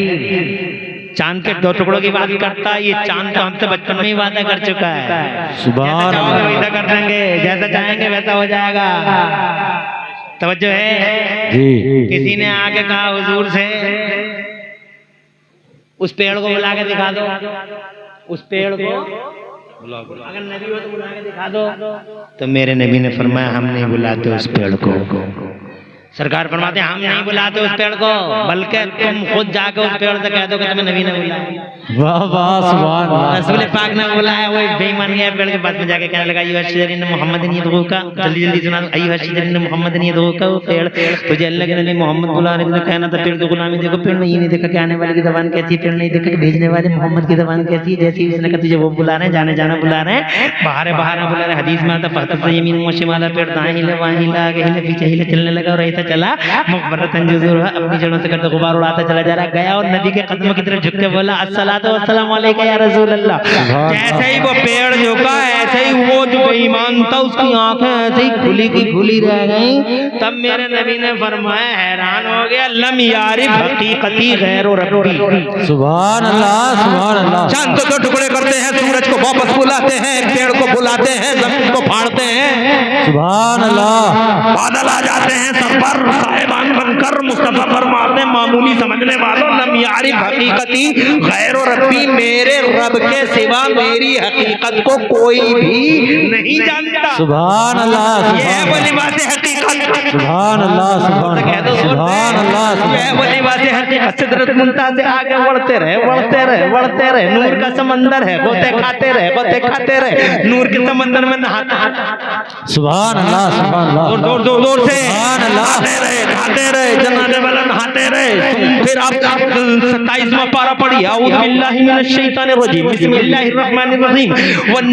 चांद के 2 टुकड़ों की बात करता है। ये चांद तो हमसे बचपन में ही वादा कर चुका है, सुभान अल्लाह, वैसा कर देंगे, जैसा चाहेंगे वैसा हो जाएगा। तवज्जो है? जी किसी ने आके कहा हुजूर से उस पेड़ को बुला के दिखा दो, उस पेड़ को अगर नबी हो तो बुला के दिखा दो। तो मेरे नबी ने फरमाया हम नहीं बुलाते उस पेड़ को। सरकार फरमाते हम नहीं बुलाते उस पेड़ को, बल्कि तुम खुद जाके उस पेड़ से कह दो कि तुम्हें नबी ने बुलाया। वाह वाह सुभान अल्लाह। रसूल पाक ने बुलाया, वो बेईमान गया पेड़ के पास में जाके कहने लगा अय्युहा शजरीन मोहम्मद ने यदू का, जल्दी जल्दी सुना दो, अय्युहा शजरीन मोहम्मद ने यदू का, वो पेड़ तुझे अल्लाह के नबी मोहम्मद बुला रहे थे, कहना था पेड़ की गुलामी देखो, पेड़ ने ये नहीं देखा कि आने वाले की जबान कैसी है, पेड़ नहीं देखा कि भेजने वाले मोहम्मद की जबान कैसी है, जैसी उसने कहा तुझे वो बुला रहे हैं, जाने जाना बुला रहे हैं, बाहर बाहर बुला रहे हैं। हदीस में आता फतह से यमीन मोशिमाला, पेड़ दाएं हिले बाएं हिले आगे हिले पीछे हिले चलने लगा और ऐसा चला मुकबरतन जुज़ूर, अपनी जड़ों से करते गुबार उड़ाता चला जा रहा। गया और नबी के कदमों की तरफ झुक के बोला अस्सलातु वस्सलामु अलैका या रसूल अल्लाह। जैसे ही वो पेड़ झुका, ऐसे ही वो जो बेईमान था उसकी आंखें ऐसे ही खुली की खुली रह गई। तब मेरे नबी ने फरमाया हैरान हो गया, लम यारिफ हकीकती गैर रब्बी। सुभान अल्लाह सुभान अल्लाह। चांद को दो टुकड़े करते हैं, सूरज को वापस बुलाते हैं, पेड़ को बुलाते हैं, जमीन को फाड़ते हैं, सुभान अल्लाह। बादल आ जाते हैं सब पर साहिबान बनकर। मुस्तफा फरमाते मामूली समझने वालों, लम यारिफ हकीकती गैर रब्बी, मेरे रब के सिवा मेरी हकीकत को कोई भी नहीं जानता। सुभान अल्लाह ये है वाली बात है हकीकत। सुभान अल्लाह सुभान अल्लाह सुभान अल्लाह। ये वाली बात है हकीकत। सिदरत मुंतहा से आगे बढ़ते रहे बढ़ते रहे बढ़ते रहे, नूर का समंदर है, गोते खाते रहे गोते खाते रहे, नूर के समंदर में नहाते। सुभान अल्लाह सुभान अल्लाह। जोर जोर जोर से सुभान अल्लाह। नहाते रहे जनाने वाला नहाते रहे। फिर आप 27वां पारा पढ़िए, औज़ु बिल्लाहि मिनश शैतानिर रजीम, बिस्मिल्लाहिर रहमानिर रहीम, वन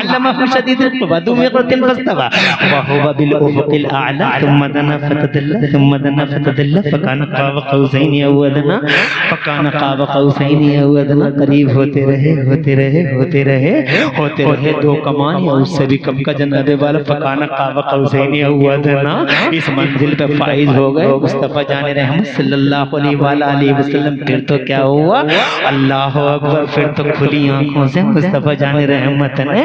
अल्लमहु शदीदुल क़ुवा ज़ु मिक़्रतिन फस्तवा व हुवा बिल उफ़ुक़िल अअला थुम्मा दना फतदल्ला फकान क़ाब क़ौसैन अव अदना फकान क़ाब क़ौसैन अव अदना। करीब होते रहे होते रहे होते रहे होते रहे, दो कमान या उससे भी कम का जनाबे वाला फकान क़ाब क़ौसैन अव अदना। इस मंजिल पे फाइज हो गए मुस्तफ़ा जाने रहमत सल्लल्लाहु अलैहि वसल्लम। फिर तो क्या हुआ, अल्लाह अकबर, फिर तो खुली आंखों से मुस्तफ़ा जाने रहमत ने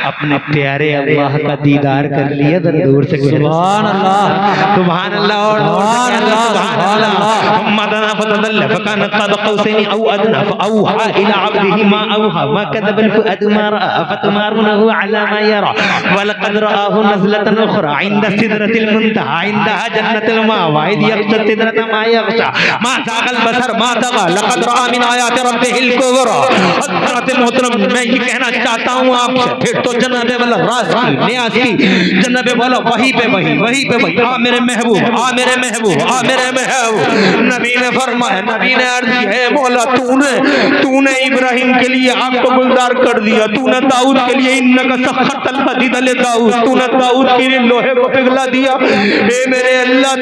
अपने प्यारे अल्लाह का दीदार कर लिया। दूर से सुभान अल्लाह सुभान अल्लाह और सुभान अल्लाह सुभान अल्लाह। मदना फतदल्ला फकान क़ाब क़ौसैन अव अदना फअवहा इला अब्दिही मा अवहा मा कदबल फुअद मा रअा फतमारुनहु अला मा यरा वलक़द रआहु नज़लतन उख़रा इंद सिदरतिल मुंतहा इंदहा जन्नतुल मावा इज़ यग़शा सिदरता मा यग़शा मा ज़ाग़ल बसर मा तग़ा लक़द रआ मिन आयाति रब्बिहिल कुबरा। हज़रत मोहतरम, मैं ये कहना चाहता हूँ आपसे, फिर तो जनाबे वाला राज़ की नियाज़ की जनाबे वाला वही पे वही आ मेरे महबूब आ मेरे महबूब आ मेरे महबूब। नबी ने फरमाया, नबी ने अर्ज़ की है मौला तूने इब्राहिम के लिए आग को गुलजार कर दिया, तूने दाऊद के लिए इन्नका सख्खतल हदीद ले दाऊद, तूने दाऊद के लिए लोहे को पिघला दिया। हे मेरे अल्लाह,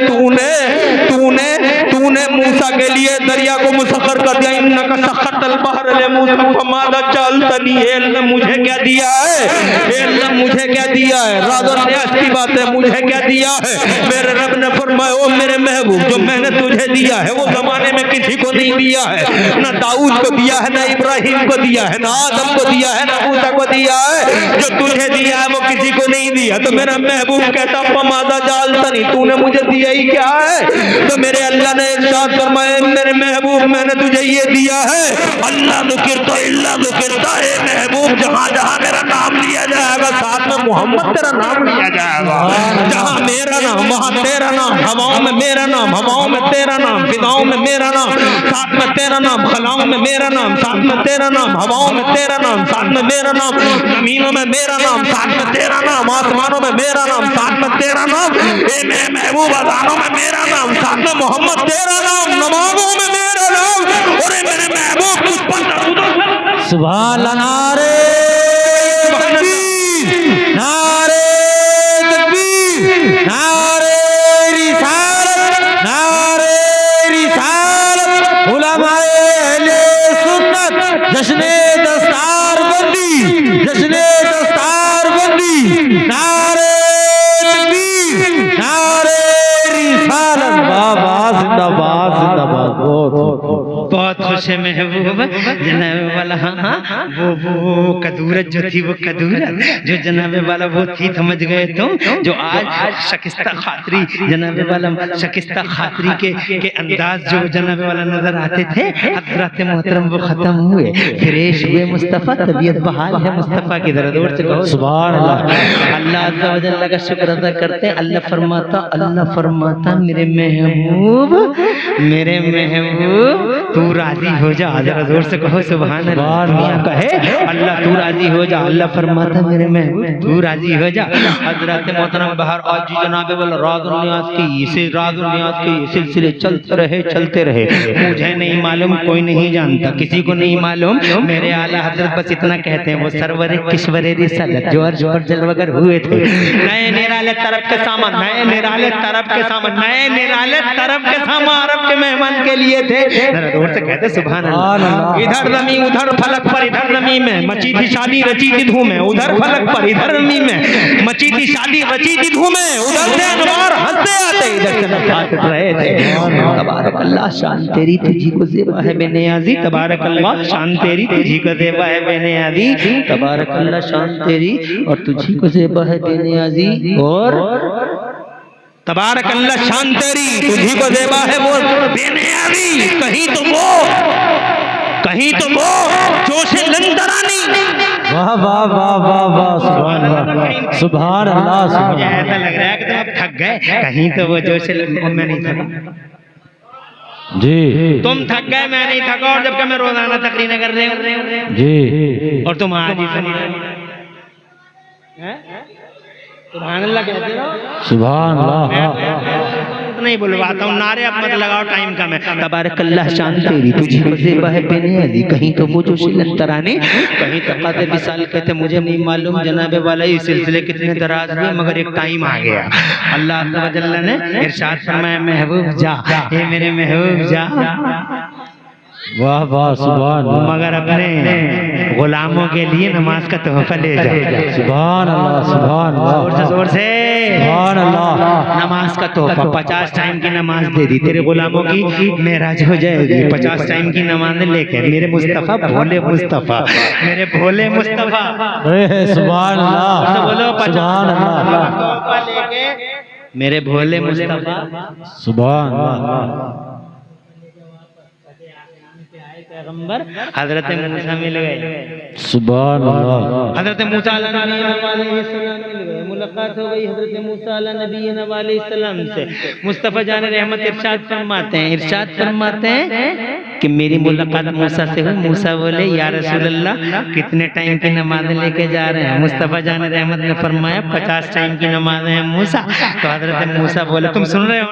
तूने मूसा के लिए दरिया को मुसख्खर कर दिया, इन्नका सख्खतल बहर ले मूसा फमादा चलतनी। हे अल्लाह मुझे क्या दिया है, हे अल्लाह मुझे क्या दिया है, राज़ और न्याज़ की बात है, मुझे क्या दिया है। मेरे रब ने फरमाया ओ मेरे महबूब, जो मैंने तुझे दिया है वो जमाने में किसी को नहीं दिया है, ना दाऊद को दिया है, ना इब्राहिम को दिया है, ना आदम को दिया है, ना मूसा को दिया है। जो तुझे दिया है वो किसी को नहीं दिया। तो मेरा महबूब कहता फमादा जालतनी, तूने मुझे दिया ही क्या है। तो मेरे अल्लाह ने इरशाद फरमाया, मेरे महबूब मैंने तुझे ये दिया है, अल्लाह ज़ुकिरता इल्ला ज़ुकिरता। हे महबूब, जहाँ जहाँ मेरा नाम लिया जाएगा साथ में मोहम्मद तेरा नाम लिया जाएगा। जहाँ मेरा नाम वहाँ तेरा नाम, हवाओं में मेरा नाम, हवाओं में तेरा नाम, फिजाओं में मेरा नाम, साथ में तेरा नाम, खलाओं में मेरा नाम, साथ में तेरा नाम, हवाओं में तेरा नाम, साथ में मेरा नाम, जमीनों में मेरा नाम, साथ में तेरा नाम, आसमानों में मेरा नाम, साथ में तेरा नाम। ए मेरे महबूब, अज़ानों में मेरा नाम, साथ में मोहम्मद तेरा नाम, नमाज़ों में मेरा नाम। और ए मेरे महबूब कुछ पर सुभान अल्लाह। नारे तकबीर नारे तकबीर नारे रिसालत नारे रिसालत। उलमाए अहले सुन्नत जश्ने दस्तारबंदी जश्ने दस्तारबंदी। नारे तकबीर नारे रिसालत। बाबा जिंदाबाद जिंदाबाद जिंदाबाद बहुत खुश है महबूब जनाबे वाला। हाँ वो कदूरत जो थी, वो कदूरत जो जनाबे वाला वो थी, समझ गए तुम, जो आज शकिस्ता खातरी जनाबे वाला शकिस्ता खातरी के अंदाज जो जनाबे वाला नजर आते थे, हजरत मोहतरम वो खत्म हुए, फ्रेश हुए मुस्तफ़ा, तबीयत बहाल है मुस्तफ़ा की दरदोर से कहो सुभान अल्लाह। अल्लाह अज़्ज़ा व जल्ल का शुक्र अदा करते हैं। अल्लाह फरमाता मेरे महबूब तू राजी हो जा, जरा जोर से कहो सुभान अल्लाह। कहे अल्लाह तू राजी हो जा, अल्लाह फरमाता मेरे महबूब तू राजी हो जा। हजरत मोहतरम बहर आज जी जनाबे वाला राज नियाज़ के सिलसिले चलते रहे। मुझे नहीं मालूम, कोई नहीं जानता, किसी को नहीं मालूम, मेरे आला हजरत बस इतना कहते हैं, वो सरवर किश्वरे रिसालत जो अर्ज पर जलवगर हुए थे, नए निराले तरफ के सामान, नए निराले तरफ के सामान, नए निराले तरफ के सामान अरब के मेहमान के लिए थे। जरा जोर से कहते सुभान अल्लाह। इधर रमी उधर फलक पर, इधर रमी में मची थी शादी रची थी धूम है, उधर फलक पर इधर रमी में मची थी शादी रची थी धूम है, उधर से अनवार हंसते आते इधर से नफात रहे थे। तबारक अल्लाह शान तेरी तुझी को ज़ेबा है बेनियाज़ी, तबारक अल्लाह शान तेरी तुझी को ज़ेबा है बेनियाज़ी, तबारक अल्लाह शान तेरी और तुझी को ज़ेबा है बेनियाज़ी, और तबारक अल्लाह शान तेरी तुझी को ज़ेबा है वो बेनियाज़ी। कहीं तो वो जोश लंदरानी। वाह वाह वाह वाह वाह सुभान अल्लाह सुभान अल्लाह। मुझे ऐसा लग रहा है कि तुम अब थक गए, कहीं तो वो जोश मैं नहीं थका जी, तुम थक गए, मैं नहीं थका, और जबकि मैं रोजाना तकरीरें कर रहे हूँ जी, और तुम आज ही सुनी सुभान अल्लाह कहते हो। सुभान अल्लाह। नहीं बुलवाता हूँ, नारे अब मत लगाओ, टाइम कम है। तबारक अल्लाह शान तेरी तुझी को ज़ेबा है बेनियाज़ी, कहीं तो वो जो शिलन तराने, कहीं तो क़ादे विसाल कहते, मुझे नहीं मालूम जनाबे वाला ये सिलसिले कितने दराज हुए, मगर एक टाइम आ गया। अल्लाह अज़्ज़ा व जल्ल ने इरशाद फरमाया महबूब जा, ये मेरे महबूब जा। वाह वाह सुभान अल्लाह। मगर अपने गुलामों के लिए नमाज का तोहफा ले जा। सुभान अल्लाह सुभान अल्लाह जोर से सुभान अल्लाह। नमाज का तोहफा 50 टाइम की नमाज दे दी, तेरे गुलामों की मेराज हो जाएगी। 50 टाइम की नमाज लेके मेरे मुस्तफ़ा भोले मुस्तफ़ा, मेरे भोले मुस्तफ़ा, सुभान अल्लाह बोलो सुभान अल्लाह लेके मेरे भोले मुस्तफ़ा सुभान अल्लाह। पैगंबर हजरत मूसा मिल गए, सुभान अल्लाह। हजरत मूसा अलैहिस्सलाम मिल गए, मुलाकात हो गई हजरत मूसा अलैहिस्सलाम से। मुस्तफ़ा जान रहमत इरशाद फरमाते हैं कि मेरी मुलाकात मूसा से हुई। मूसा बोले या रसूल अल्लाह कितने टाइम की नमाज़ें लेके जा रहे हैं? मुस्तफ़ा जान रहमत ने फरमाया 50 टाइम की नमाज़ें हैं मूसा। तो हजरत मूसा बोले तुम सुन रहे हो